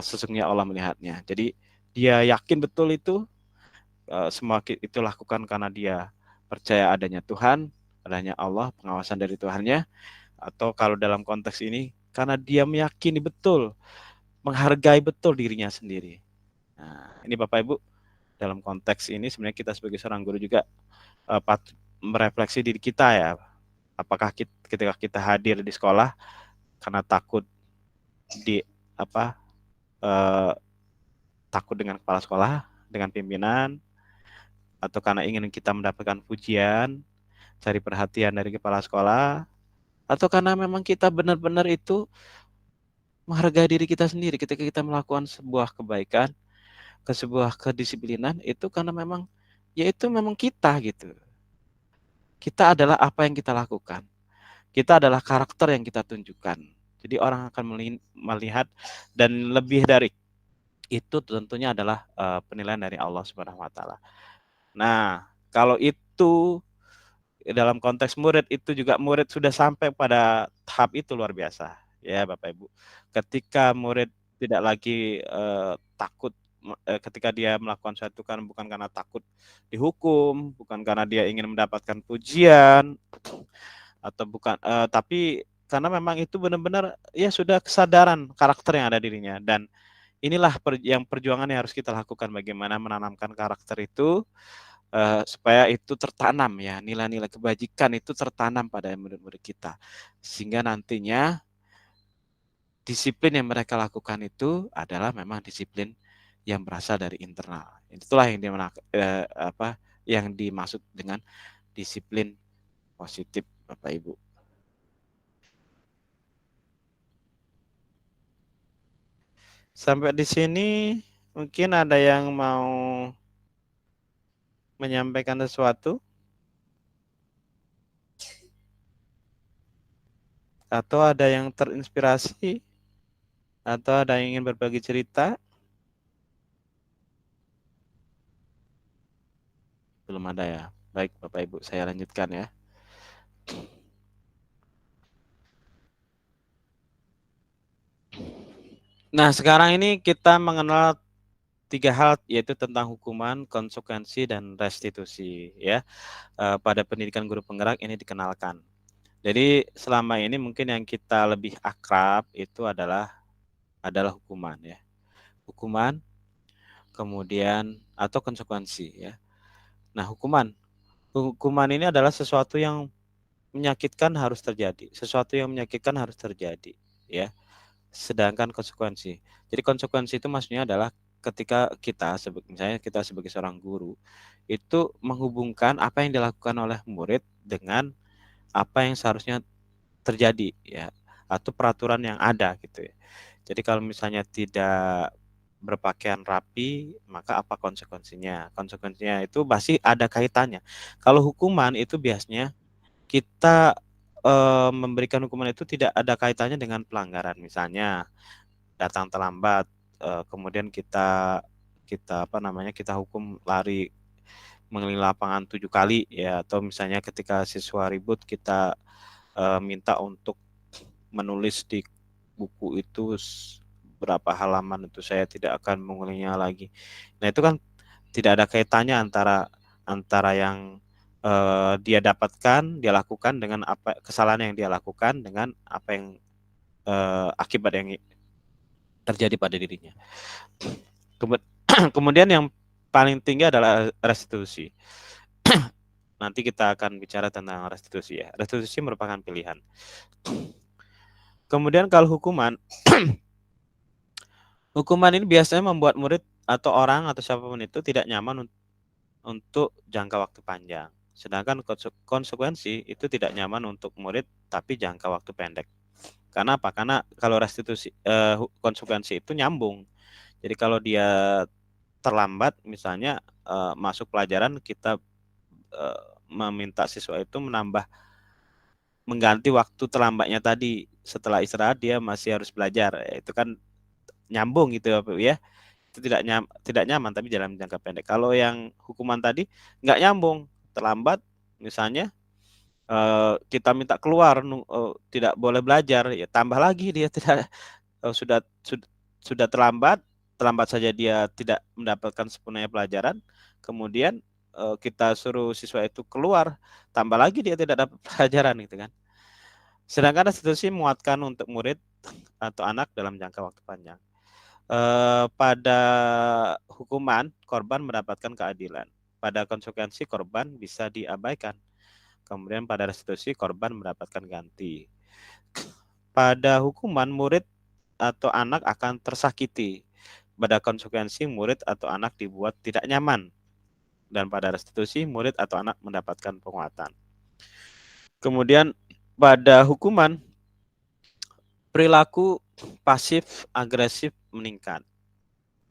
sesungguhnya Allah melihatnya. Jadi dia yakin betul itu, semua itu lakukan karena dia percaya adanya Tuhan, adanya Allah, pengawasan dari Tuhannya, atau kalau dalam konteks ini karena dia meyakini betul, menghargai betul dirinya sendiri. Nah, ini Bapak Ibu, dalam konteks ini sebenarnya kita sebagai seorang guru juga patut merefleksi diri kita ya. Apakah ketika kita hadir di sekolah karena takut takut dengan kepala sekolah, dengan pimpinan, atau karena ingin kita mendapatkan pujian, cari perhatian dari kepala sekolah, atau karena memang kita benar-benar itu menghargai diri kita sendiri ketika kita melakukan sebuah kebaikan, sebuah kedisiplinan, itu karena memang ya itu memang kita gitu. Kita adalah apa yang kita lakukan. Kita adalah karakter yang kita tunjukkan. Jadi orang akan melihat, dan lebih dari itu tentunya adalah penilaian dari Allah Subhanahu wa taala. Nah, kalau itu dalam konteks murid, itu juga murid sudah sampai pada tahap itu luar biasa ya Bapak Ibu. Ketika murid tidak lagi takut ketika dia melakukan suatu kan bukan karena takut dihukum, bukan karena dia ingin mendapatkan pujian, atau bukan tapi karena memang itu benar-benar ya sudah kesadaran karakter yang ada dirinya. Dan inilah yang perjuangan yang harus kita lakukan, bagaimana menanamkan karakter itu supaya itu tertanam ya, nilai-nilai kebajikan itu tertanam pada murid-murid kita, sehingga nantinya disiplin yang mereka lakukan itu adalah memang disiplin yang berasal dari internal. Itulah yang dimaksud dengan disiplin positif, Bapak Ibu. Sampai di sini mungkin ada yang mau menyampaikan sesuatu atau ada yang terinspirasi atau ada yang ingin berbagi cerita. Belum ada ya. Baik Bapak Ibu, saya lanjutkan ya. Nah, sekarang ini kita mengenal 3 hal, yaitu tentang hukuman, konsekuensi, dan restitusi ya. Pada pendidikan guru penggerak ini dikenalkan. Jadi selama ini mungkin yang kita lebih akrab itu adalah hukuman ya. Hukuman, kemudian atau konsekuensi ya. Nah, hukuman ini adalah sesuatu yang menyakitkan harus terjadi. Sesuatu yang menyakitkan harus terjadi ya. Sedangkan konsekuensi. Jadi konsekuensi itu maksudnya adalah ketika misalnya kita sebagai seorang guru itu menghubungkan apa yang dilakukan oleh murid dengan apa yang seharusnya terjadi ya, atau peraturan yang ada gitu ya. Jadi kalau misalnya tidak berpakaian rapi, maka apa konsekuensinya? Konsekuensinya itu pasti ada kaitannya. Kalau hukuman itu biasanya kita memberikan hukuman itu tidak ada kaitannya dengan pelanggaran, misalnya datang terlambat, kemudian kita kita hukum lari mengelilingi lapangan 7 kali ya, atau misalnya ketika siswa ribut kita minta untuk menulis di buku itu berapa halaman, itu saya tidak akan mengulanginya lagi. Nah, itu kan tidak ada kaitannya antara yang dia dapatkan, dia lakukan dengan apa kesalahan yang dia lakukan dengan apa yang akibat yang terjadi pada dirinya. Kemudian yang paling tinggi adalah restitusi. Nanti kita akan bicara tentang restitusi ya. Restitusi merupakan pilihan. Kemudian kalau hukuman, hukuman ini biasanya membuat murid atau orang atau siapapun itu tidak nyaman untuk jangka waktu panjang. Sedangkan konsekuensi itu tidak nyaman untuk murid tapi jangka waktu pendek. Karena apa? Karena kalau restitusi konsekuensi itu nyambung. Jadi kalau dia terlambat misalnya masuk pelajaran, kita meminta siswa itu mengganti waktu terlambatnya tadi, setelah istirahat dia masih harus belajar. Itu kan nyambung gitu ya. Itu tidak nyaman tapi dalam jangka pendek. Kalau yang hukuman tadi nggak nyambung, terlambat misalnya kita minta keluar, tidak boleh belajar, ya tambah lagi dia tidak sudah terlambat saja dia tidak mendapatkan sepenuhnya pelajaran, kemudian kita suruh siswa itu keluar, tambah lagi dia tidak dapat pelajaran gitu kan. Sedangkan restitusi menguatkan untuk murid atau anak dalam jangka waktu panjang. Pada hukuman, korban mendapatkan keadilan. Pada konsekuensi, korban bisa diabaikan. Kemudian pada restitusi, korban mendapatkan ganti. Pada hukuman, murid atau anak akan tersakiti. Pada konsekuensi, murid atau anak dibuat tidak nyaman. Dan pada restitusi, murid atau anak mendapatkan penguatan. Kemudian pada hukuman, perilaku pasif agresif meningkat.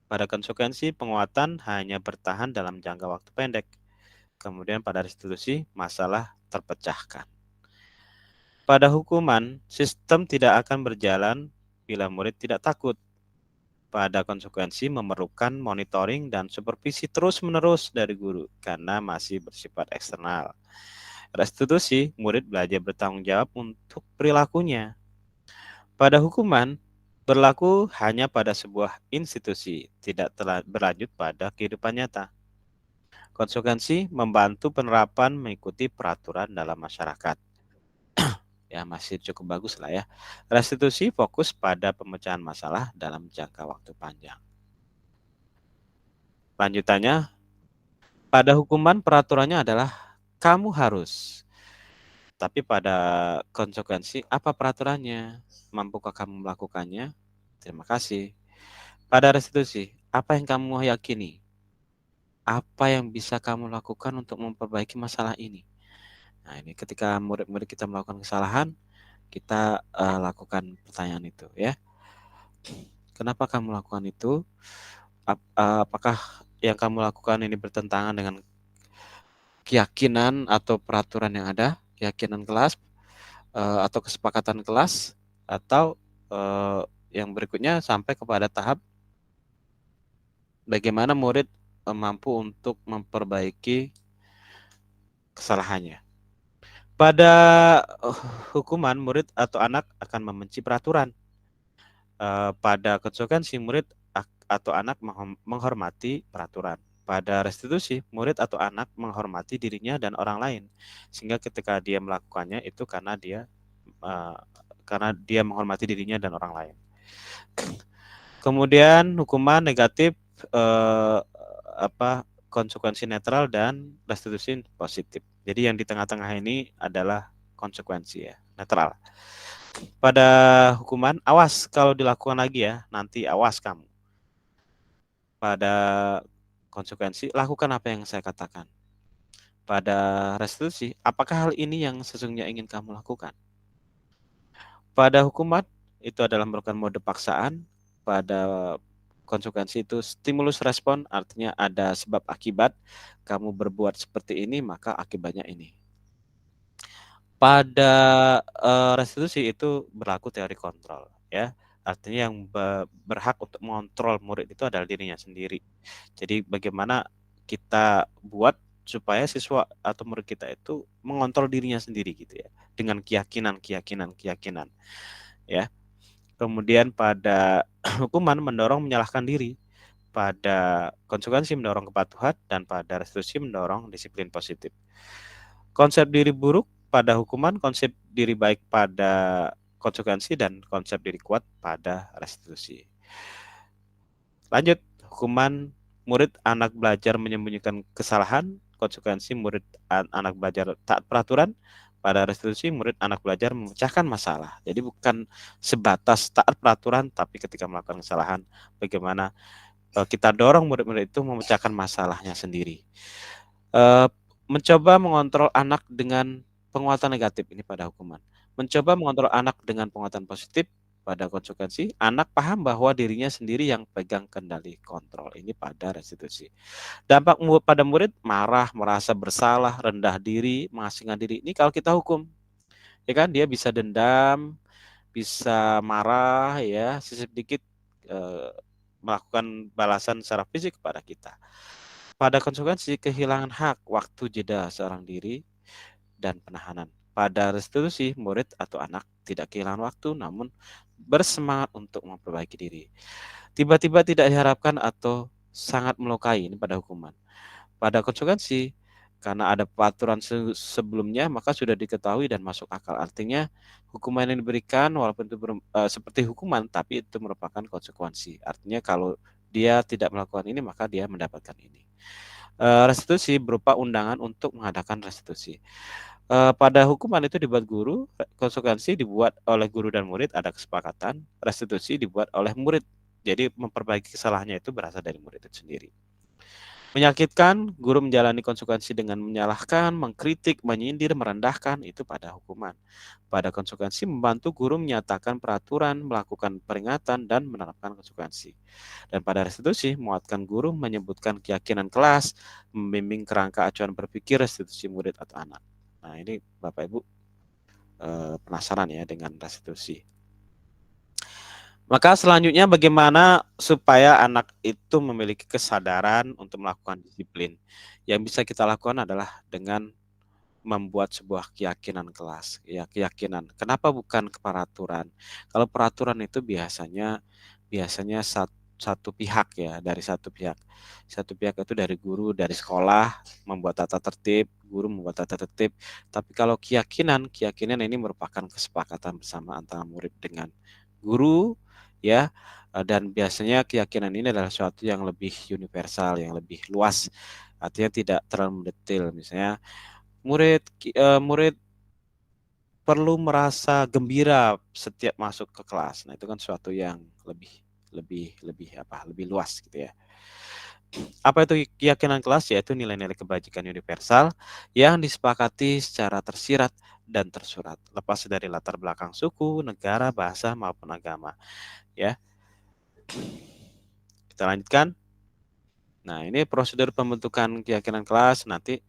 Pada konsekuensi, penguatan hanya bertahan dalam jangka waktu pendek. kemudian pada restitusi masalah terpecahkan. Pada hukuman, sistem tidak akan berjalan bila murid tidak takut. Pada konsekuensi memerlukan monitoring dan supervisi terus-menerus dari guru karena masih bersifat eksternal. Restitusi, murid belajar bertanggung jawab untuk perilakunya. Pada hukuman, berlaku hanya pada sebuah institusi, tidak berlanjut pada kehidupan nyata. Konsekuensi membantu penerapan mengikuti peraturan dalam masyarakat. Ya, masih cukup bagus lah ya. Restitusi fokus pada pemecahan masalah dalam jangka waktu panjang. Lanjutannya, pada hukuman peraturannya adalah kamu harus. Tapi pada konsekuensi, apa peraturannya? Mampukah kamu melakukannya? Terima kasih. Pada restitusi, apa yang kamu yakini? Apa yang bisa kamu lakukan untuk memperbaiki masalah ini? Nah, ini ketika murid-murid kita melakukan kesalahan, kita lakukan pertanyaan itu ya. Kenapa kamu lakukan itu? Apakah yang kamu lakukan ini bertentangan dengan keyakinan atau peraturan yang ada, keyakinan kelas atau kesepakatan kelas, atau yang berikutnya sampai kepada tahap bagaimana murid mampu untuk memperbaiki kesalahannya. Pada hukuman, murid atau anak akan membenci peraturan. Pada konsekuensi, murid atau anak menghormati peraturan. Pada restitusi, murid atau anak menghormati dirinya dan orang lain, sehingga ketika dia melakukannya itu karena dia menghormati dirinya dan orang lain. Kemudian hukuman negatif, konsekuensi netral dan restitusi positif. Jadi yang di tengah-tengah ini adalah konsekuensi ya, netral. Pada hukuman, awas kalau dilakukan lagi ya, nanti awas kamu. Pada konsekuensi, lakukan apa yang saya katakan. Pada restitusi, apakah hal ini yang sesungguhnya ingin kamu lakukan? Pada hukuman, itu adalah merupakan mode paksaan. Pada konsekuensi itu stimulus respon, artinya ada sebab akibat. Kamu berbuat seperti ini, maka akibatnya ini. Pada restitusi itu berlaku teori kontrol ya. Artinya yang berhak untuk mengontrol murid itu adalah dirinya sendiri. Jadi bagaimana kita buat supaya siswa atau murid kita itu mengontrol dirinya sendiri gitu ya, dengan keyakinan ya. Kemudian pada hukuman mendorong menyalahkan diri, pada konsekuensi mendorong kepatuhan, dan pada restitusi mendorong disiplin positif. Konsep diri buruk pada hukuman, konsep diri baik pada konsekuensi, dan konsep diri kuat pada restitusi. Lanjut, hukuman murid anak belajar menyembunyikan kesalahan, konsekuensi murid anak belajar taat peraturan, pada restitusi murid anak belajar memecahkan masalah. Jadi bukan sebatas taat peraturan, tapi ketika melakukan kesalahan, bagaimana kita dorong murid-murid itu memecahkan masalahnya sendiri. Mencoba mengontrol anak dengan penguatan negatif, ini pada hukuman. Mencoba mengontrol anak dengan penguatan positif, pada konsekuensi anak paham bahwa dirinya sendiri yang pegang kendali kontrol, ini pada restitusi. Dampak pada murid marah, merasa bersalah, rendah diri, mengasingkan diri, ini kalau kita hukum ya kan, dia bisa dendam, bisa marah ya, sedikit melakukan balasan secara fisik kepada kita. Pada konsekuensi kehilangan hak, waktu jeda seorang diri, dan penahanan. Pada restitusi, murid atau anak tidak kehilangan waktu, namun bersemangat untuk memperbaiki diri. Tiba-tiba tidak diharapkan atau sangat melukai, ini pada hukuman. Pada konsekuensi, karena ada peraturan sebelumnya, maka sudah diketahui dan masuk akal. Artinya, hukuman yang diberikan walaupun itu seperti hukuman, tapi itu merupakan konsekuensi. Artinya kalau dia tidak melakukan ini, maka dia mendapatkan ini. Restitusi berupa undangan untuk mengadakan restitusi. Pada hukuman itu dibuat guru, konsekuensi dibuat oleh guru dan murid, ada kesepakatan, restitusi dibuat oleh murid. Jadi memperbaiki kesalahannya itu berasal dari murid itu sendiri. Menyakitkan, guru menjalani konsekuensi dengan menyalahkan, mengkritik, menyindir, merendahkan, itu pada hukuman. Pada konsekuensi, membantu guru menyatakan peraturan, melakukan peringatan, dan menerapkan konsekuensi. Dan pada restitusi, menguatkan guru menyebutkan keyakinan kelas, membimbing kerangka acuan berpikir restitusi murid atau anak. Nah, ini Bapak Ibu penasaran ya dengan restitusi. Maka selanjutnya bagaimana supaya anak itu memiliki kesadaran untuk melakukan disiplin. Yang bisa kita lakukan adalah dengan membuat sebuah keyakinan kelas. Ya, keyakinan. Kenapa bukan peraturan? Kalau peraturan itu biasanya satu pihak ya, dari satu pihak. Satu pihak itu dari guru, dari sekolah membuat tata tertib, guru membuat tata tertib. Tapi kalau keyakinan ini merupakan kesepakatan bersama antara murid dengan guru ya, dan biasanya keyakinan ini adalah sesuatu yang lebih universal, yang lebih luas, artinya tidak terlalu detail. Misalnya murid perlu merasa gembira setiap masuk ke kelas. Nah, itu kan sesuatu yang lebih luas gitu ya. Apa itu keyakinan kelas? Yaitu nilai-nilai kebajikan universal yang disepakati secara tersirat dan tersurat, lepas dari latar belakang suku, negara, bahasa maupun agama. Ya, kita lanjutkan. Nah, ini prosedur pembentukan keyakinan kelas. Nanti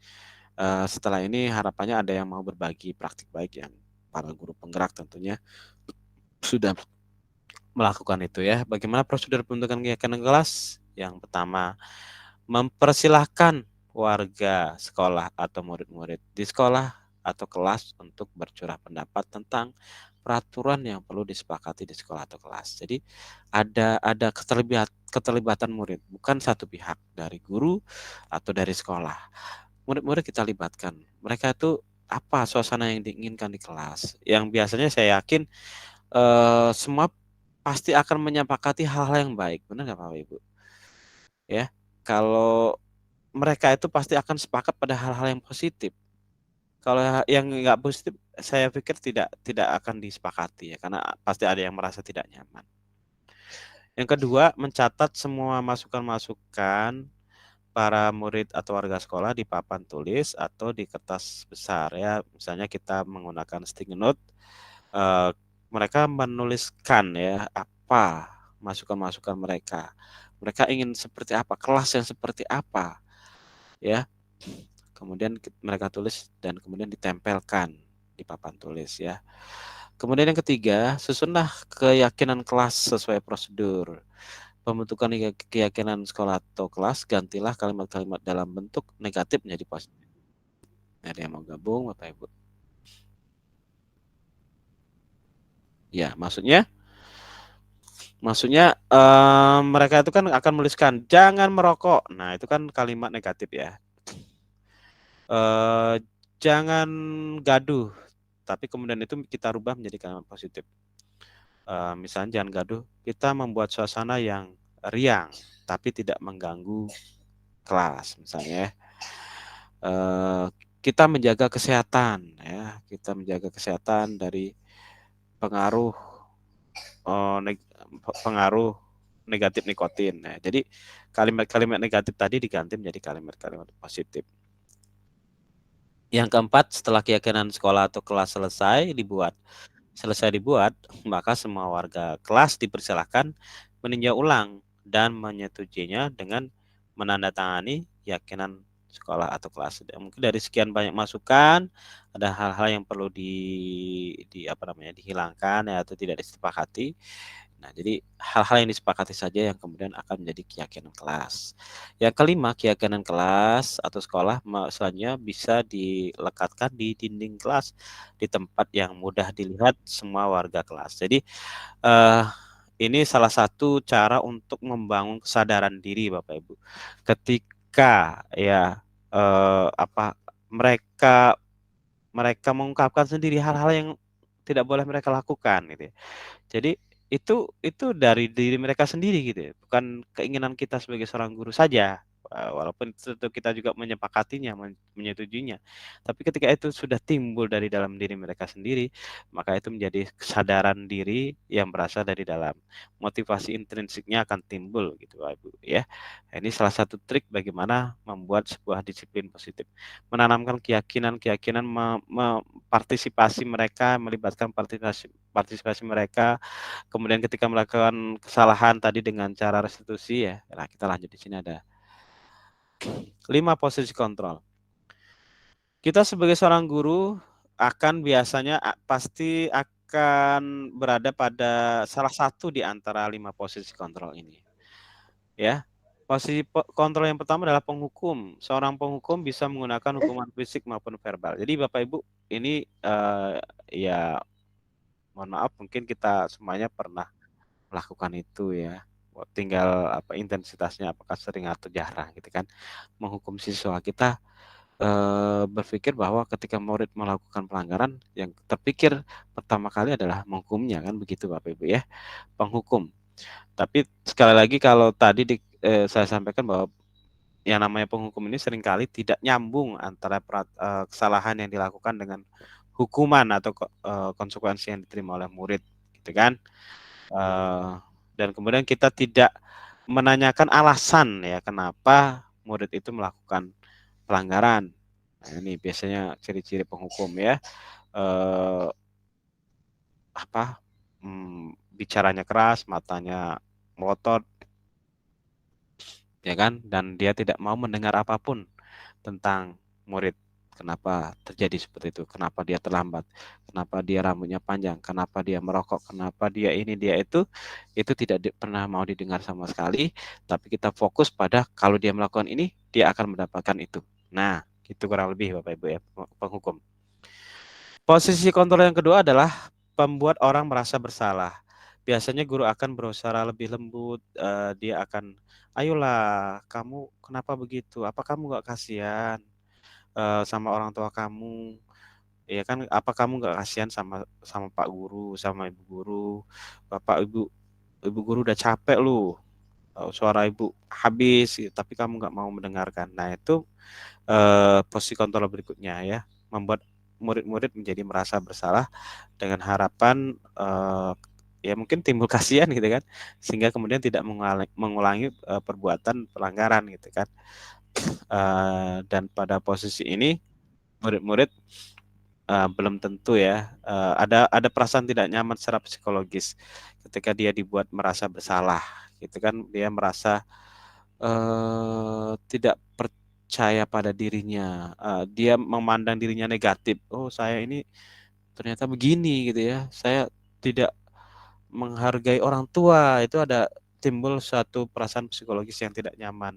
setelah ini harapannya ada yang mau berbagi praktik baik, yang para guru penggerak tentunya sudah melakukan itu ya. Bagaimana prosedur pembentukan keyakinan kelas? Yang pertama, mempersilahkan warga sekolah atau murid-murid di sekolah atau kelas untuk bercurah pendapat tentang peraturan yang perlu disepakati di sekolah atau kelas. Jadi ada keterlibatan murid, bukan satu pihak, dari guru atau dari sekolah. Murid-murid kita libatkan. Mereka itu apa suasana yang diinginkan di kelas. Yang biasanya saya yakin semua pasti akan menyepakati hal-hal yang baik. Benar nggak Bapak Ibu? Ya, kalau mereka itu pasti akan sepakat pada hal-hal yang positif. Kalau yang nggak positif, saya pikir tidak akan disepakati ya, karena pasti ada yang merasa tidak nyaman. Yang kedua, mencatat semua masukan-masukan para murid atau warga sekolah di papan tulis atau di kertas besar ya. Misalnya kita menggunakan sticky note, mereka menuliskan ya apa masukan-masukan mereka. Mereka ingin seperti apa, kelas yang seperti apa ya. Kemudian mereka tulis dan kemudian ditempelkan di papan tulis ya. Kemudian yang ketiga, susunlah keyakinan kelas sesuai prosedur. Pembentukan keyakinan sekolah atau kelas, gantilah kalimat-kalimat dalam bentuk negatif menjadi positif. Ada yang mau gabung, Bapak Ibu? Ya, maksudnya mereka itu kan akan menuliskan jangan merokok. Nah, itu kan kalimat negatif ya. Jangan gaduh, tapi kemudian itu kita rubah menjadi kalimat positif. Misalnya jangan gaduh, kita membuat suasana yang riang tapi tidak mengganggu kelas misalnya. Kita menjaga kesehatan ya, kita menjaga kesehatan dari pengaruh negatif nikotin. Nah, jadi kalimat-kalimat negatif tadi diganti menjadi kalimat-kalimat positif. Yang keempat, setelah keyakinan sekolah atau kelas selesai dibuat, maka semua warga kelas dipersilakan meninjau ulang dan menyetujuinya dengan menandatangani keyakinan sekolah atau kelas. Mungkin dari sekian banyak masukan, ada hal-hal yang perlu dihilangkan ya, atau tidak disepakati. Nah, jadi hal-hal yang disepakati saja yang kemudian akan menjadi keyakinan kelas. Yang kelima, keyakinan kelas atau sekolah selanjutnya bisa dilekatkan di dinding kelas di tempat yang mudah dilihat semua warga kelas. Jadi ini salah satu cara untuk membangun kesadaran diri Bapak Ibu. Ketika ya mereka mengungkapkan sendiri hal-hal yang tidak boleh mereka lakukan gitu ya. Jadi itu dari diri mereka sendiri gitu ya, bukan keinginan kita sebagai seorang guru saja. walaupun tentu kita juga menyepakatinya, menyetujuinya. Tapi ketika itu sudah timbul dari dalam diri mereka sendiri, maka itu menjadi kesadaran diri yang berasal dari dalam. Motivasi intrinsiknya akan timbul gitu Bapak Ibu ya. Ini salah satu trik bagaimana membuat sebuah disiplin positif. Menanamkan keyakinan partisipasi mereka, melibatkan partisipasi mereka. Kemudian ketika melakukan kesalahan tadi dengan cara restitusi ya. Nah, kita lanjut di sini ada 5 posisi kontrol. Kita sebagai seorang guru akan biasanya pasti akan berada pada salah satu di antara 5 posisi kontrol ini. Ya. Posisi kontrol yang pertama adalah penghukum. Seorang penghukum bisa menggunakan hukuman fisik maupun verbal. Jadi Bapak Ibu ini ya mohon maaf mungkin kita semuanya pernah melakukan itu ya. Tinggal apa intensitasnya apakah sering atau jarang gitu kan. Menghukum siswa kita berpikir bahwa ketika murid melakukan pelanggaran yang terpikir pertama kali adalah menghukumnya kan begitu Bapak Ibu ya. Penghukum. Tapi sekali lagi kalau tadi saya sampaikan bahwa yang namanya penghukum ini seringkali tidak nyambung antara kesalahan yang dilakukan dengan hukuman atau konsekuensi yang diterima oleh murid gitu kan. Dan kemudian kita tidak menanyakan alasan ya kenapa murid itu melakukan pelanggaran. Nah, ini biasanya ciri-ciri penghukum ya. Bicaranya keras, matanya melotot, ya kan? Dan dia tidak mau mendengar apapun tentang murid. Kenapa terjadi seperti itu? Kenapa dia terlambat? Kenapa dia rambutnya panjang? Kenapa dia merokok? Kenapa dia ini, dia itu? Itu tidak pernah mau didengar sama sekali. Tapi kita fokus pada kalau dia melakukan ini, dia akan mendapatkan itu. Nah, itu kurang lebih Bapak Ibu ya, penghukum. Posisi kontrol yang kedua adalah membuat orang merasa bersalah. Biasanya guru akan berusaha lebih lembut, dia akan, ayolah kamu kenapa begitu? Apa kamu gak kasihan sama orang tua kamu? Ya kan, apa kamu gak kasihan sama Pak Guru, sama Ibu Guru? Bapak Ibu Guru udah capek lu, suara Ibu habis, tapi kamu gak mau mendengarkan. Nah itu posisi kontrol berikutnya ya, membuat murid-murid menjadi merasa bersalah dengan harapan ya mungkin timbul kasihan gitu kan, sehingga kemudian tidak mengulangi perbuatan pelanggaran gitu kan. Dan pada posisi ini murid-murid belum tentu ya ada perasaan tidak nyaman secara psikologis ketika dia dibuat merasa bersalah gitu kan. Dia merasa tidak percaya pada dirinya, dia memandang dirinya negatif. Oh saya ini ternyata begini gitu ya, saya tidak menghargai orang tua. Itu ada timbul suatu perasaan psikologis yang tidak nyaman,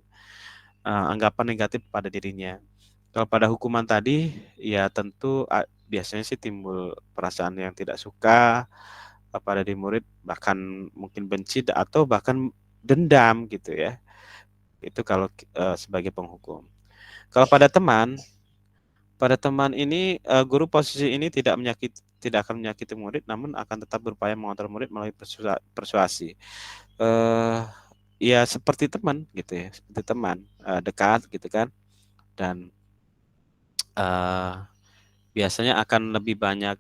anggapan negatif pada dirinya. Kalau pada hukuman tadi ya tentu biasanya sih timbul perasaan yang tidak suka pada diri murid, bahkan mungkin benci atau bahkan dendam gitu ya. Itu kalau sebagai penghukum. Kalau pada teman ini guru posisi ini tidak akan menyakiti murid, namun akan tetap berupaya mengontrol murid melalui persuasi. Ya seperti teman gitu ya, seperti teman dekat gitu kan. Dan biasanya akan lebih banyak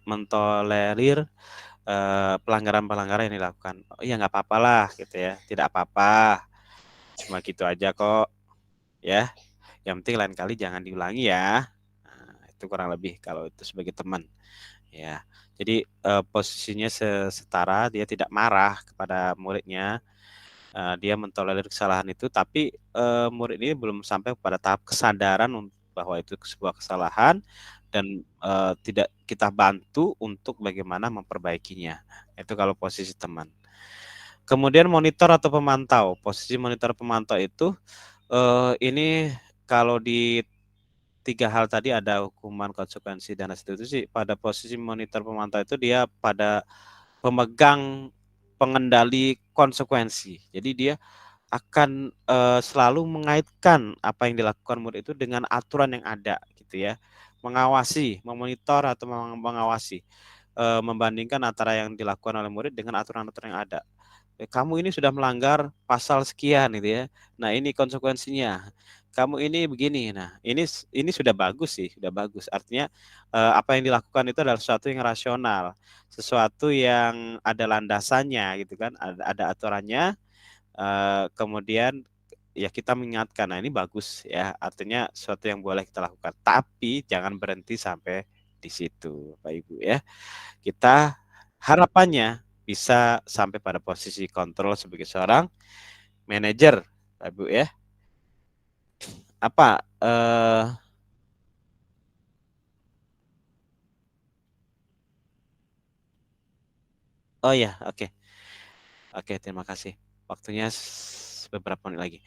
mentolerir pelanggaran-pelanggaran yang dilakukan. Oh iya nggak apa-apa lah gitu ya, tidak apa-apa, cuma gitu aja kok ya. Yang penting lain kali jangan diulangi ya. Nah, itu kurang lebih kalau itu sebagai teman ya. Jadi posisinya setara, dia tidak marah kepada muridnya, dia mentolerir kesalahan itu, tapi murid ini belum sampai pada tahap kesadaran bahwa itu sebuah kesalahan dan tidak kita bantu untuk bagaimana memperbaikinya. Itu kalau posisi teman. Kemudian monitor atau pemantau. Posisi monitor pemantau itu ini kalau di 3 hal tadi ada hukuman, konsekuensi, dan restitusi. Pada posisi monitor pemantau itu dia pada pemegang pengendali konsekuensi. Jadi dia akan selalu mengaitkan apa yang dilakukan murid itu dengan aturan yang ada gitu ya. Mengawasi, memonitor atau mengawasi, membandingkan antara yang dilakukan oleh murid dengan aturan-aturan yang ada. Kamu ini sudah melanggar pasal sekian gitu ya. Nah, ini konsekuensinya. Kamu ini begini. Nah, ini sudah bagus sih, sudah bagus. Artinya apa yang dilakukan itu adalah sesuatu yang rasional, sesuatu yang ada landasannya gitu kan, ada aturannya. Kemudian ya kita mengingatkan, nah ini bagus ya, artinya sesuatu yang boleh kita lakukan. Tapi jangan berhenti sampai di situ, Pak Ibu ya. Kita harapannya bisa sampai pada posisi kontrol sebagai seorang manajer, Pak Ibu ya. Apa oh ya, oke. Oke, terima kasih. Waktunya beberapa menit lagi.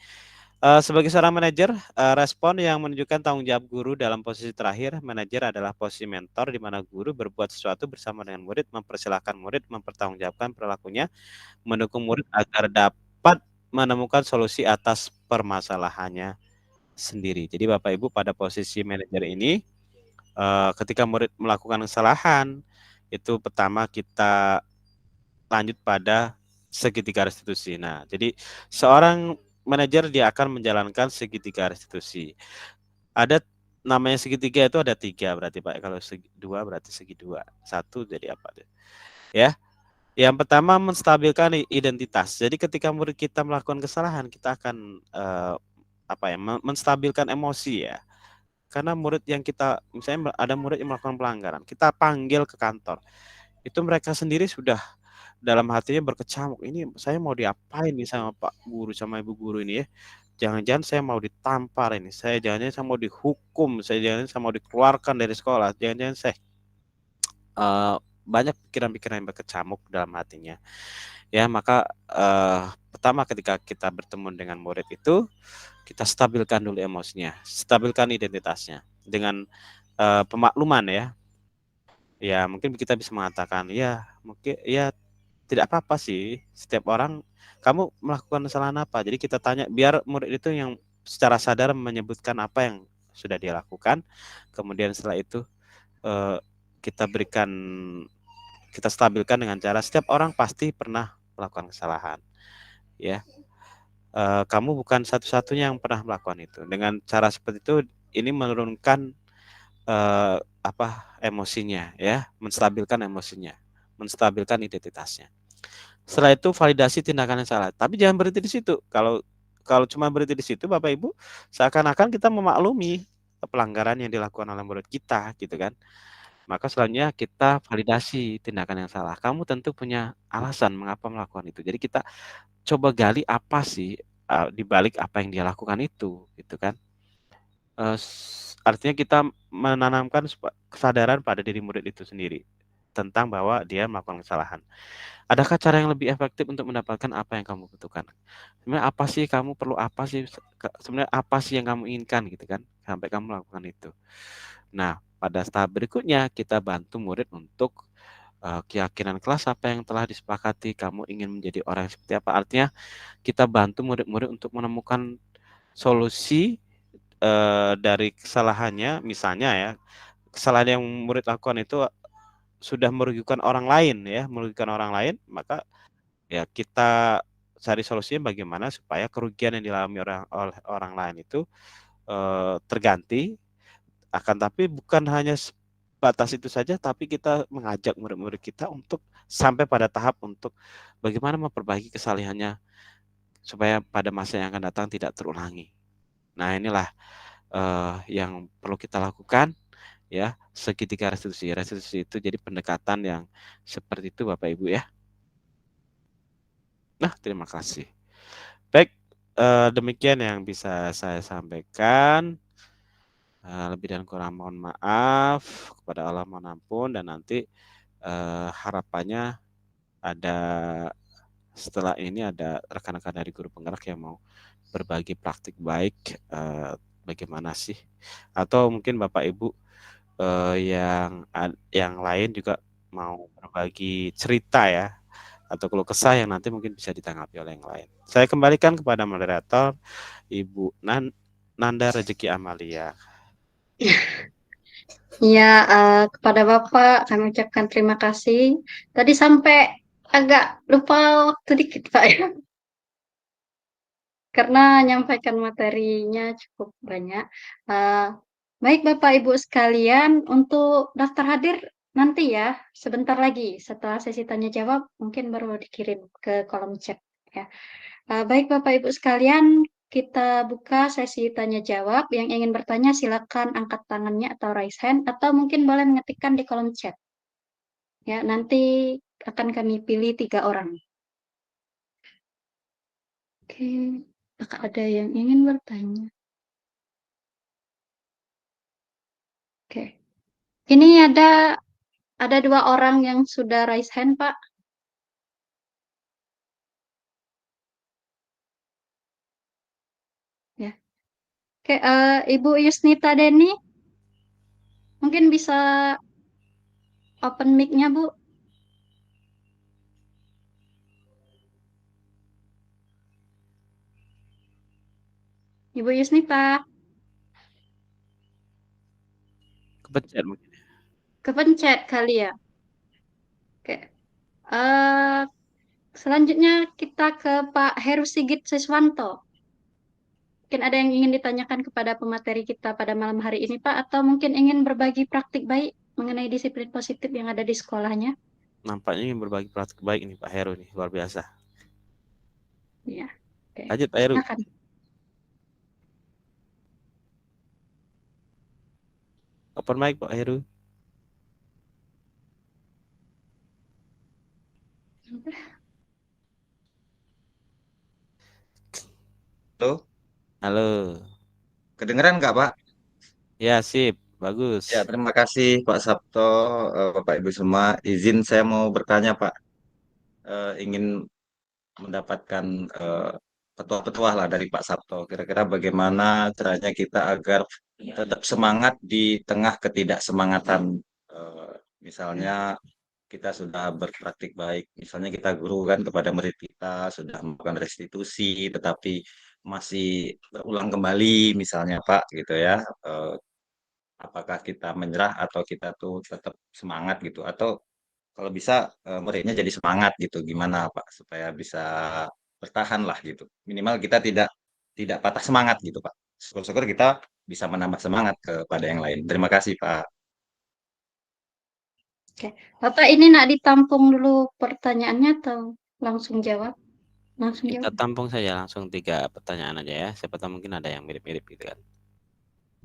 Sebagai seorang manajer, respon yang menunjukkan tanggung jawab guru dalam posisi terakhir, manajer adalah posisi mentor di mana guru berbuat sesuatu bersama dengan murid, mempersilahkan murid mempertanggungjawabkan perilakunya, mendukung murid agar dapat menemukan solusi atas permasalahannya sendiri. Jadi Bapak Ibu pada posisi manajer ini, ketika murid melakukan kesalahan, itu pertama kita lanjut pada segitiga restitusi. Nah, jadi seorang manajer dia akan menjalankan segitiga restitusi. Ada namanya segitiga itu ada 3 berarti Pak. Kalau dua berarti segi 2. 1 jadi apa? Ya. Yang pertama menstabilkan identitas. Jadi ketika murid kita melakukan kesalahan, kita akan menstabilkan emosi ya. Karena murid yang kita misalnya ada murid yang melakukan pelanggaran, kita panggil ke kantor. Itu mereka sendiri sudah dalam hatinya berkecamuk, ini saya mau diapain nih sama Pak Guru, sama Ibu Guru ini ya. Jangan-jangan saya mau ditampar ini, jangan-jangan saya mau dihukum, jangan-jangan saya mau dikeluarkan dari sekolah, jangan-jangan saya banyak pikiran-pikiran yang berkecamuk dalam hatinya. Ya, maka pertama ketika kita bertemu dengan murid itu, kita stabilkan dulu emosinya, stabilkan identitasnya dengan pemakluman ya. Ya, mungkin kita bisa mengatakan, ya mungkin ya tidak apa-apa sih, setiap orang kamu melakukan kesalahan apa. Jadi kita tanya biar murid itu yang secara sadar menyebutkan apa yang sudah dia lakukan. Kemudian setelah itu kita stabilkan dengan cara setiap orang pasti pernah melakukan kesalahan. Ya. Kamu bukan satu-satunya yang pernah melakukan itu. Dengan cara seperti itu ini menurunkan emosinya ya, menstabilkan emosinya, menstabilkan identitasnya. Setelah itu validasi tindakan yang salah. Tapi jangan berhenti di situ. Kalau cuma berhenti di situ, Bapak Ibu, seakan-akan kita memaklumi pelanggaran yang dilakukan oleh murid kita, gitu kan? Maka selanjutnya kita validasi tindakan yang salah. Kamu tentu punya alasan mengapa melakukan itu. Jadi kita coba gali apa sih di balik apa yang dia lakukan itu, gitu kan? Artinya kita menanamkan kesadaran pada diri murid itu sendiri tentang bahwa dia melakukan kesalahan. Adakah cara yang lebih efektif untuk mendapatkan apa yang kamu butuhkan? Sebenarnya apa sih kamu perlu apa sih? Sebenarnya apa sih yang kamu inginkan gitu kan? Sampai kamu melakukan itu. Nah, pada tahap berikutnya kita bantu murid untuk keyakinan kelas apa yang telah disepakati. Kamu ingin menjadi orang yang seperti apa? Artinya kita bantu murid-murid untuk menemukan solusi dari kesalahannya. Misalnya ya, kesalahan yang murid lakukan itu sudah merugikan orang lain ya, maka ya kita cari solusinya bagaimana supaya kerugian yang dialami oleh orang lain itu terganti. Akan tapi bukan hanya batas itu saja, tapi kita mengajak murid-murid kita untuk sampai pada tahap untuk bagaimana memperbaiki kesalahannya supaya pada masa yang akan datang tidak terulangi. Nah, inilah yang perlu kita lakukan. Ya, segitiga restitusi. Restitusi itu jadi pendekatan yang seperti itu Bapak Ibu ya. Nah, terima kasih. Baik, demikian yang bisa saya sampaikan. Lebih dan kurang mohon maaf, kepada Allah mohon ampun, dan nanti harapannya ada setelah ini ada rekan-rekan dari guru penggerak yang mau berbagi praktik baik bagaimana sih, atau mungkin Bapak Ibu yang lain juga mau berbagi cerita ya, atau keluh kesah yang nanti mungkin bisa ditanggapi oleh yang lain. Saya kembalikan kepada moderator Ibu Nanda Rezeki Amalia. Ya, kepada Bapak kami ucapkan terima kasih. Tadi sampai Agak lupa waktu dikit, Pak, ya. Karena nyampaikan materinya cukup banyak. Baik Bapak Ibu sekalian, untuk daftar hadir nanti ya, sebentar lagi setelah sesi tanya jawab mungkin baru dikirim ke kolom chat ya. Baik Bapak Ibu sekalian, kita buka sesi tanya jawab. Yang ingin bertanya silakan angkat tangannya atau raise hand atau mungkin boleh mengetikkan di kolom chat. Ya, nanti akan kami pilih 3 orang. Oke, apakah ada yang ingin bertanya? Oke. Ini ada 2 orang yang sudah raise hand, Pak. Ya. Oke, Ibu Yusnita Deni, mungkin bisa open mic-nya, Bu. Ibu Yusnita, Kepencet mungkin. kepencet kali ya. Oke. Eh, selanjutnya kita ke Pak Heru Sigit Siswanto. Mungkin ada yang ingin ditanyakan kepada pemateri kita pada malam hari ini, Pak, atau mungkin ingin berbagi praktik baik mengenai disiplin positif yang ada di sekolahnya. Nampaknya ingin berbagi praktik baik nih Pak Heru nih, luar biasa. Ya. Oke. Lanjut Pak Heru. Silakan. Open mic Pak Heru. Halo, Halo. kedengeran nggak Pak? Ya, sip. Bagus. Ya, terima kasih Pak Sabto, Bapak Ibu semua. Izin saya mau bertanya Pak. Ingin mendapatkan petua-petua lah dari Pak Sabto. Kira-kira bagaimana caranya kita agar tetap semangat di tengah ketidaksemangatan. Eh, Misalnya kita sudah berpraktik baik, misalnya kita guru kan kepada murid kita sudah melakukan restitusi, tetapi masih berulang kembali, misalnya Pak, gitu ya. Eh, apakah kita menyerah atau kita tuh tetap semangat gitu, atau kalau bisa muridnya jadi semangat gitu, gimana Pak supaya bisa bertahan lah gitu, minimal kita tidak tidak patah semangat gitu Pak. Syukur-syukur kita bisa menambah semangat kepada yang lain. Terima kasih Pak. Oke. Bapak ini nak ditampung dulu pertanyaannya atau langsung jawab? Langsung Kita jawab. tampung saja langsung 3 pertanyaan aja ya. Siapa tahu mungkin ada yang mirip-mirip gitu kan.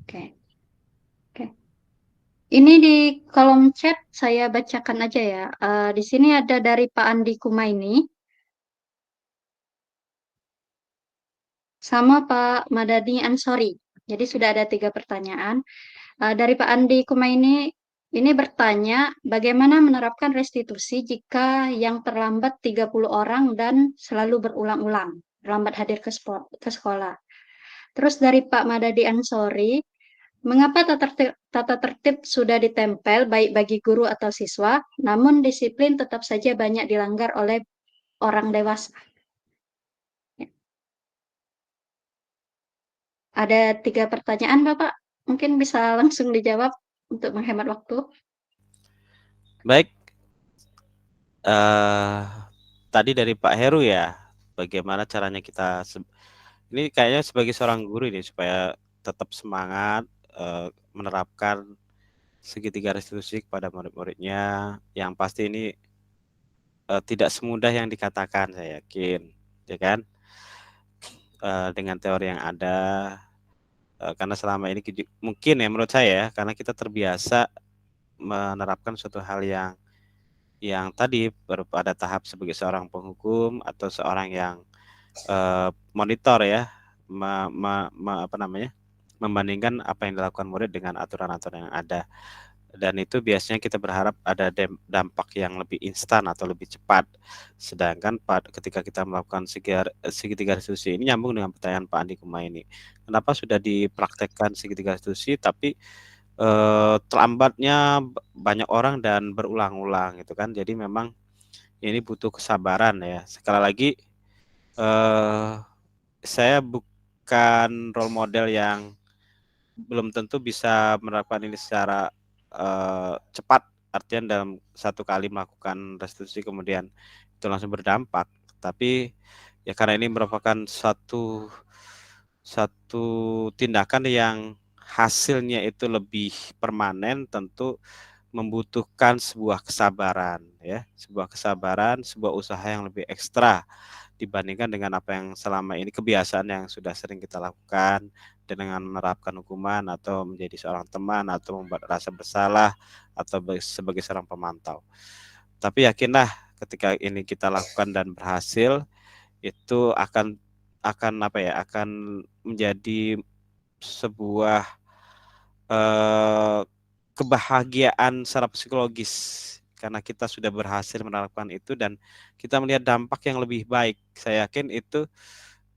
Oke. Oke. Ini di kolom chat saya bacakan aja ya. Di sini ada dari Pak Andi Kumaini sama Pak Madani Ansori. Jadi sudah ada 3 pertanyaan. Dari Pak Andi Kumaini ini bertanya bagaimana menerapkan restitusi jika yang terlambat 30 orang dan selalu berulang-ulang, terlambat hadir ke sekolah. Terus dari Pak Madadi Ansori, mengapa tata tertib sudah ditempel baik bagi guru atau siswa, namun disiplin tetap saja banyak dilanggar oleh orang dewasa? Ya. Ada 3 pertanyaan, Bapak. Mungkin bisa langsung dijawab untuk menghemat waktu. Baik. Tadi dari Pak Heru ya, bagaimana caranya kita ini kayaknya sebagai seorang guru ini supaya tetap semangat menerapkan segitiga restitusi kepada murid-muridnya. Yang pasti ini tidak semudah yang dikatakan, saya yakin, ya kan? Dengan teori yang ada, karena selama ini mungkin ya menurut saya ya, karena kita terbiasa menerapkan suatu hal yang tadi pada tahap sebagai seorang penghukum atau seorang yang monitor ya, apa namanya, membandingkan apa yang dilakukan murid dengan aturan-aturan yang ada. Dan itu biasanya kita berharap ada dampak yang lebih instan atau lebih cepat. Sedangkan ketika kita melakukan segitiga restitusi, ini nyambung dengan pertanyaan Pak Andi Kumaini. Kenapa sudah dipraktekkan segitiga restitusi tapi terlambatnya banyak orang dan berulang-ulang gitu kan. Jadi memang ini butuh kesabaran ya. Sekali lagi saya bukan role model yang belum tentu bisa menerapkan ini secara cepat, artian dalam 1 kali melakukan restitusi kemudian itu langsung berdampak. Tapi ya karena ini merupakan satu tindakan yang hasilnya itu lebih permanen, tentu membutuhkan sebuah kesabaran, ya, sebuah usaha yang lebih ekstra dibandingkan dengan apa yang selama ini kebiasaan yang sudah sering kita lakukan dengan menerapkan hukuman atau menjadi seorang teman atau membuat rasa bersalah atau sebagai seorang pemantau. Tapi yakinlah ketika ini kita lakukan dan berhasil, itu akan akan menjadi sebuah kebahagiaan secara psikologis karena kita sudah berhasil menerapkan itu dan kita melihat dampak yang lebih baik. Saya yakin itu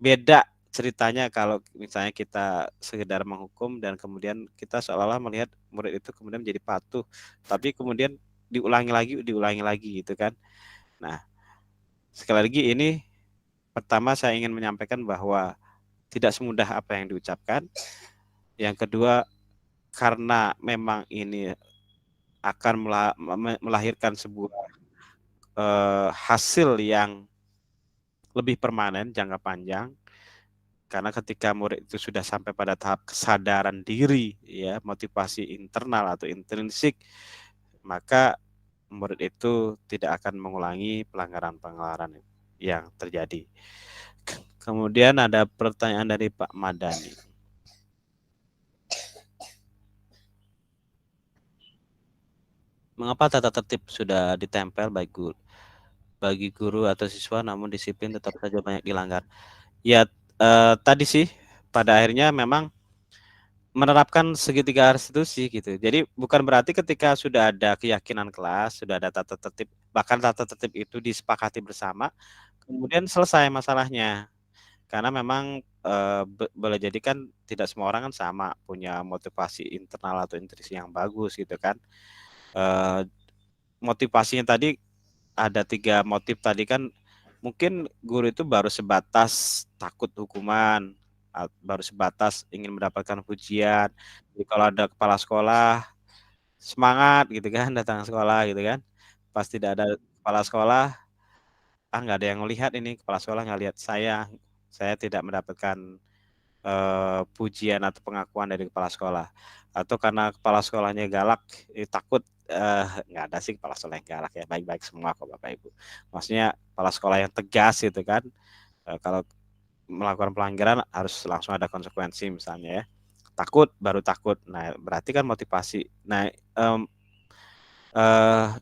beda ceritanya kalau misalnya kita sekedar menghukum dan kemudian kita seolah-olah melihat murid itu kemudian menjadi patuh, tapi kemudian diulangi lagi gitu kan. Nah, sekali lagi ini pertama saya ingin menyampaikan bahwa tidak semudah apa yang diucapkan. Yang kedua, karena memang ini akan melahirkan sebuah hasil yang lebih permanen jangka panjang. Karena ketika murid itu sudah sampai pada tahap kesadaran diri, ya, motivasi internal atau intrinsik, maka murid itu tidak akan mengulangi pelanggaran-pelanggaran yang terjadi. Kemudian ada pertanyaan dari Pak Madani. Mengapa tata tertib sudah ditempel bagi guru atau siswa, namun disiplin tetap saja banyak dilanggar? Ya, tadi sih pada akhirnya memang menerapkan segitiga restitusi gitu. Jadi bukan berarti ketika sudah ada keyakinan kelas, sudah ada tata tertib, bahkan tata tertib itu disepakati bersama, kemudian selesai masalahnya. Karena memang boleh jadi kan tidak semua orang kan sama punya motivasi internal atau intrinsik yang bagus gitu kan. Motivasinya tadi ada 3 motif tadi kan, mungkin guru itu baru sebatas takut hukuman, baru sebatas ingin mendapatkan pujian. Jadi kalau ada kepala sekolah semangat gitu kan datang ke sekolah gitu kan. Pas tidak ada kepala sekolah, nggak ada yang melihat ini, kepala sekolah nggak lihat saya tidak mendapatkan pujian atau pengakuan dari kepala sekolah. Atau karena kepala sekolahnya galak, takut, nggak ada sih kepala sekolah yang galak ya, baik-baik semua kok Bapak Ibu. Maksudnya kepala sekolah yang tegas gitu kan, kalau melakukan pelanggaran harus langsung ada konsekuensi misalnya ya. Takut, baru takut. Nah, berarti kan motivasi. Nah,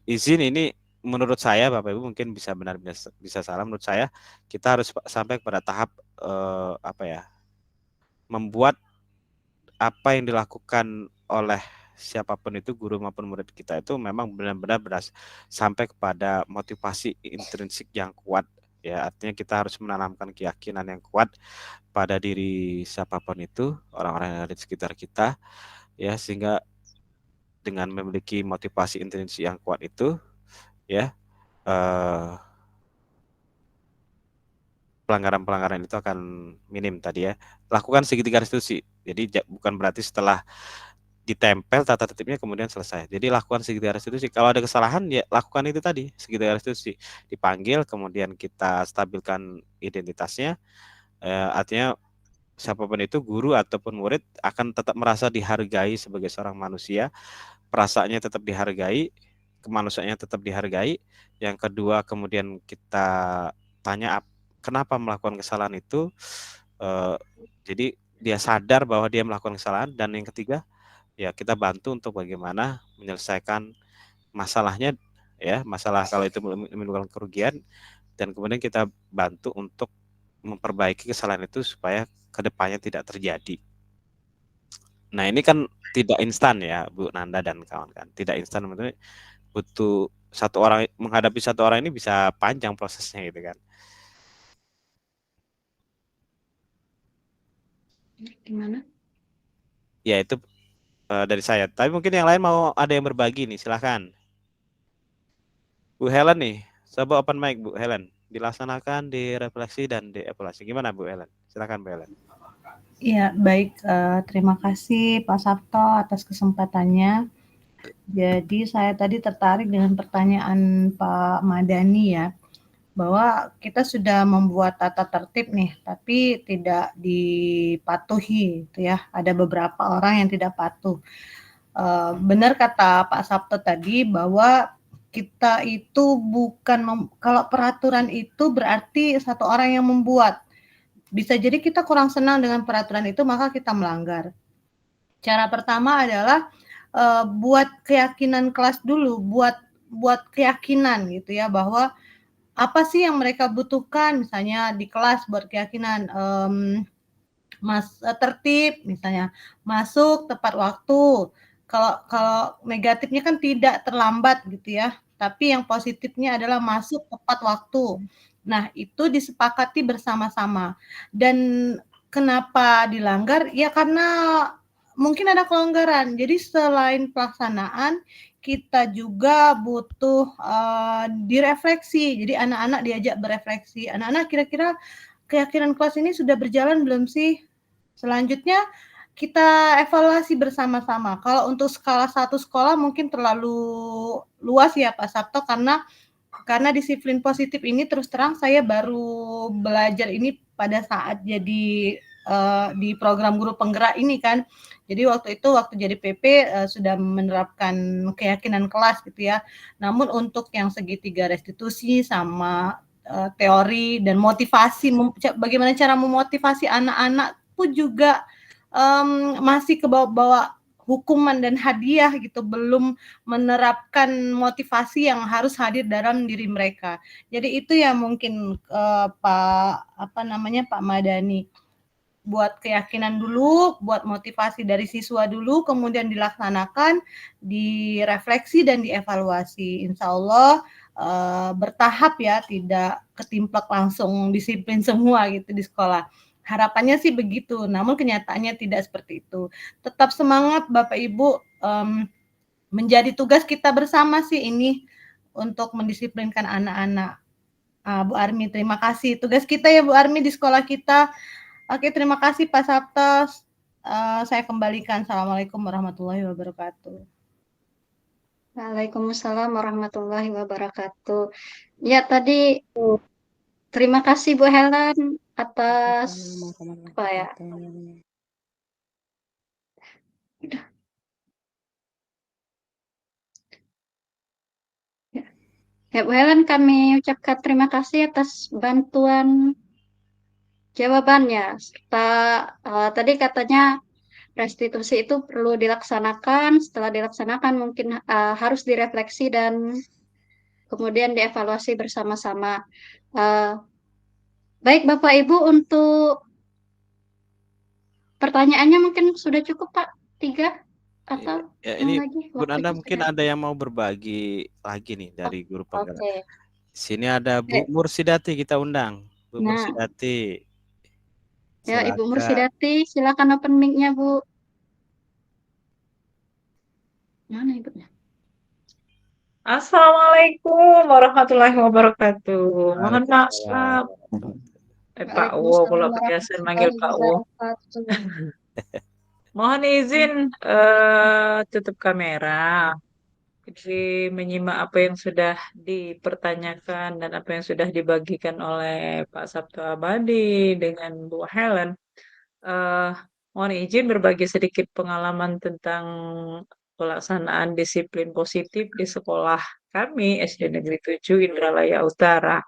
izin ini menurut saya Bapak Ibu mungkin bisa benar bisa salah, menurut saya kita harus sampai kepada tahap membuat apa yang dilakukan oleh siapapun itu, guru maupun murid kita itu memang benar-benar sampai kepada motivasi intrinsik yang kuat ya. Artinya kita harus menanamkan keyakinan yang kuat pada diri siapapun itu, orang-orang yang ada di sekitar kita ya, sehingga dengan memiliki motivasi intrinsik yang kuat itu ya, pelanggaran-pelanggaran itu akan minim tadi ya. Lakukan segitiga restitusi. Jadi bukan berarti setelah ditempel tata tertibnya kemudian selesai. Jadi lakukan segitiga restitusi. Kalau ada kesalahan ya lakukan itu tadi, segitiga restitusi. Dipanggil, kemudian kita stabilkan identitasnya. Artinya siapapun itu, guru ataupun murid, akan tetap merasa dihargai sebagai seorang manusia. Perasaannya tetap dihargai, kemanusiaannya tetap dihargai. Yang kedua, kemudian kita tanya kenapa melakukan kesalahan itu. Jadi dia sadar bahwa dia melakukan kesalahan. Dan yang ketiga, ya kita bantu untuk bagaimana menyelesaikan masalahnya ya, masalah kalau itu menimbulkan kerugian, dan kemudian kita bantu untuk memperbaiki kesalahan itu supaya kedepannya tidak terjadi. Nah, ini kan tidak instan ya Bu Nanda dan kawan-kawan, tidak instan, butuh menghadapi satu orang ini bisa panjang prosesnya gitu kan. Gimana? Ya itu dari saya. Tapi mungkin yang lain mau ada yang berbagi nih, silahkan. Bu Helen nih, coba open mic Bu Helen. Dilaksanakan, direfleksi dan dievaluasi. Gimana Bu Helen? Silahkan Bu Helen. Ya, baik. Terima kasih Pak Sabto atas kesempatannya. Jadi saya tadi tertarik dengan pertanyaan Pak Madani ya. bahwa kita sudah membuat tata tertib nih, tapi tidak dipatuhi gitu ya. Ada beberapa orang yang tidak patuh. Benar kata Pak Sabto tadi bahwa kita itu bukan kalau peraturan itu berarti satu orang yang membuat. Bisa jadi kita kurang senang dengan peraturan itu, maka kita melanggar. Cara pertama adalah buat keyakinan kelas dulu, buat keyakinan gitu ya, bahwa apa sih yang mereka butuhkan, misalnya di kelas buat keyakinan tertib, misalnya masuk tepat waktu. Kalau negatifnya kan tidak terlambat gitu ya, tapi yang positifnya adalah masuk tepat waktu. Nah, itu disepakati bersama-sama. Dan kenapa dilanggar? Ya karena mungkin ada kelonggaran. Jadi selain pelaksanaan, kita juga butuh direfleksi. Jadi anak-anak diajak berefleksi. Anak-anak kira-kira keyakinan kelas ini sudah berjalan belum sih? Selanjutnya kita evaluasi bersama-sama. Kalau untuk skala satu sekolah mungkin terlalu luas ya Pak Sabto, karena disiplin positif ini terus terang saya baru belajar ini pada saat jadi di program guru penggerak ini kan. Jadi waktu jadi PP sudah menerapkan keyakinan kelas gitu ya. Namun untuk yang segitiga restitusi sama teori dan motivasi, bagaimana cara memotivasi anak-anak pun juga masih ke bawah hukuman dan hadiah gitu, belum menerapkan motivasi yang harus hadir dalam diri mereka. Jadi itu ya mungkin Pak Madani, buat keyakinan dulu, buat motivasi dari siswa dulu, kemudian dilaksanakan, direfleksi dan dievaluasi. Insya Allah bertahap ya, tidak ketimplak langsung disiplin semua gitu di sekolah. Harapannya sih begitu, namun kenyataannya tidak seperti itu. Tetap semangat Bapak Ibu, menjadi tugas kita bersama sih ini untuk mendisiplinkan anak-anak. Bu Armi, terima kasih. Tugas kita ya Bu Armi di sekolah kita. Oke, terima kasih Pak Sabto. Saya kembalikan. Assalamualaikum warahmatullahi wabarakatuh. Waalaikumsalam warahmatullahi wabarakatuh. Ya, tadi terima kasih Bu Helen atas apa ya? Ya, Bu Helen, kami ucapkan terima kasih atas bantuan jawabannya. Serta tadi katanya restitusi itu perlu dilaksanakan. Setelah dilaksanakan mungkin harus direfleksi dan kemudian dievaluasi bersama-sama. Baik Bapak Ibu, untuk pertanyaannya mungkin sudah cukup Pak, 3 atau Ya, yang ini lagi? Bun Anda Waktunya mungkin sudah. ada yang mau berbagi lagi nih dari guru penggerak. Oke. Sini ada Bu Baik. Mursidati, kita undang. Bu Nah, Mursidati, ya Ibu silakan. Mursidati, silakan open mic-nya Bu. Mana Ibunya? Assalamualaikum warahmatullahi wabarakatuh. Mohon maaf, Waalaikumsalam. Pak Wo, Waalaikumsalam kalau kebiasaan manggil warahmatullahi Pak Wo. wabarakatuh. Mohon izin tutup kamera. Jadi menyimak apa yang sudah dipertanyakan dan apa yang sudah dibagikan oleh Pak Sabto Abadi dengan Bu Helen. Mohon izin berbagi sedikit pengalaman tentang pelaksanaan disiplin positif di sekolah kami SD Negeri 7 Indralaya Utara.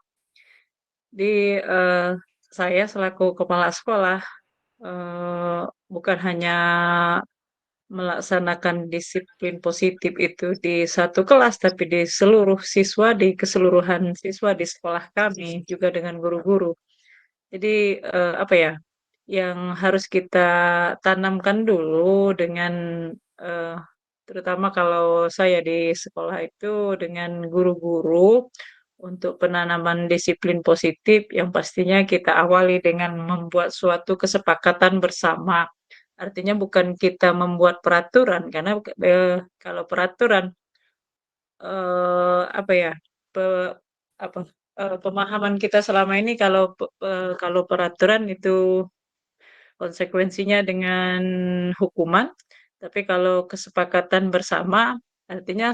Di saya selaku kepala sekolah bukan hanya melaksanakan disiplin positif itu di satu kelas, tapi di seluruh siswa, di keseluruhan siswa di sekolah kami, juga dengan guru-guru. Jadi apa ya, yang harus kita tanamkan dulu dengan terutama kalau saya di sekolah itu dengan guru-guru untuk penanaman disiplin positif yang pastinya kita awali dengan membuat suatu kesepakatan bersama. Artinya bukan kita membuat peraturan karena kalau peraturan apa ya pemahaman kita selama ini kalau peraturan itu konsekuensinya dengan hukuman, tapi kalau kesepakatan bersama artinya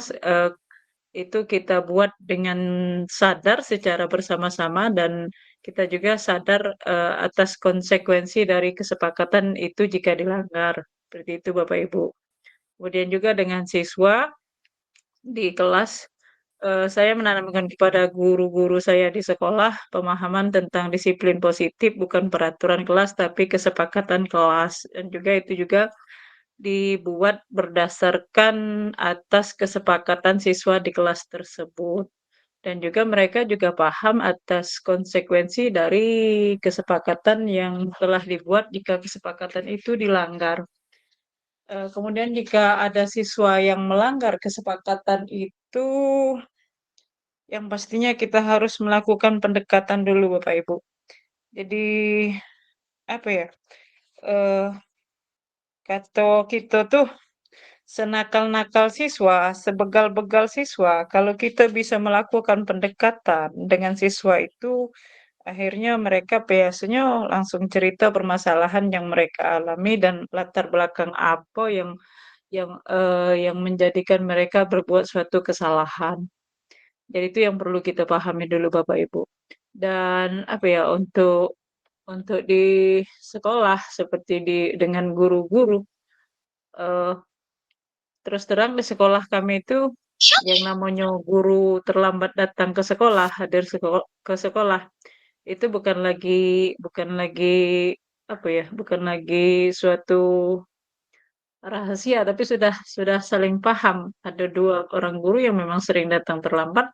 itu kita buat dengan sadar secara bersama-sama dan kita juga sadar atas konsekuensi dari kesepakatan itu jika dilanggar. Seperti itu Bapak Ibu. Kemudian juga dengan siswa di kelas, saya menanamkan kepada guru-guru saya di sekolah pemahaman tentang disiplin positif, bukan peraturan kelas tapi kesepakatan kelas. Dan juga itu juga dibuat berdasarkan atas kesepakatan siswa di kelas tersebut. Dan juga mereka juga paham atas konsekuensi dari kesepakatan yang telah dibuat jika kesepakatan itu dilanggar. Kemudian jika ada siswa yang melanggar kesepakatan itu, yang pastinya kita harus melakukan pendekatan dulu Bapak Ibu. Jadi apa ya? Eh, kata kita tuh senakal-nakal siswa, sebegal-begal siswa, kalau kita bisa melakukan pendekatan dengan siswa itu, akhirnya mereka biasanya langsung cerita permasalahan yang mereka alami dan latar belakang apa yang menjadikan mereka berbuat suatu kesalahan. Jadi itu yang perlu kita pahami dulu Bapak Ibu. Dan apa ya, untuk di sekolah seperti dengan guru-guru, eh, terus terang di sekolah kami itu yang namanya guru terlambat datang ke sekolah, hadir ke sekolah, itu bukan lagi apa ya, bukan lagi suatu rahasia, tapi sudah saling paham. Ada 2 orang guru yang memang sering datang terlambat,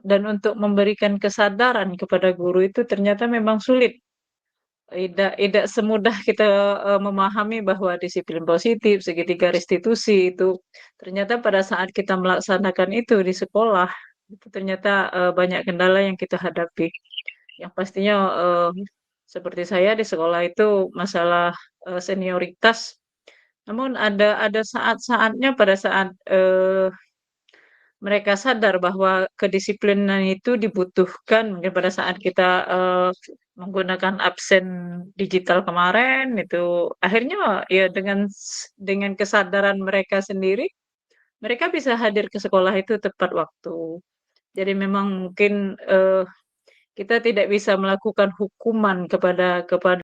dan untuk memberikan kesadaran kepada guru itu ternyata memang sulit. Tidak semudah kita, memahami bahwa disiplin positif, segitiga restitusi itu ternyata pada saat kita melaksanakan itu di sekolah, itu ternyata, banyak kendala yang kita hadapi. Yang pastinya, seperti saya di sekolah itu masalah, senioritas, namun ada saat-saatnya pada saat, mereka sadar bahwa kedisiplinan itu dibutuhkan mungkin pada saat kita, menggunakan absen digital kemarin itu akhirnya ya dengan kesadaran mereka sendiri, mereka bisa hadir ke sekolah itu tepat waktu. Jadi memang mungkin, kita tidak bisa melakukan hukuman kepada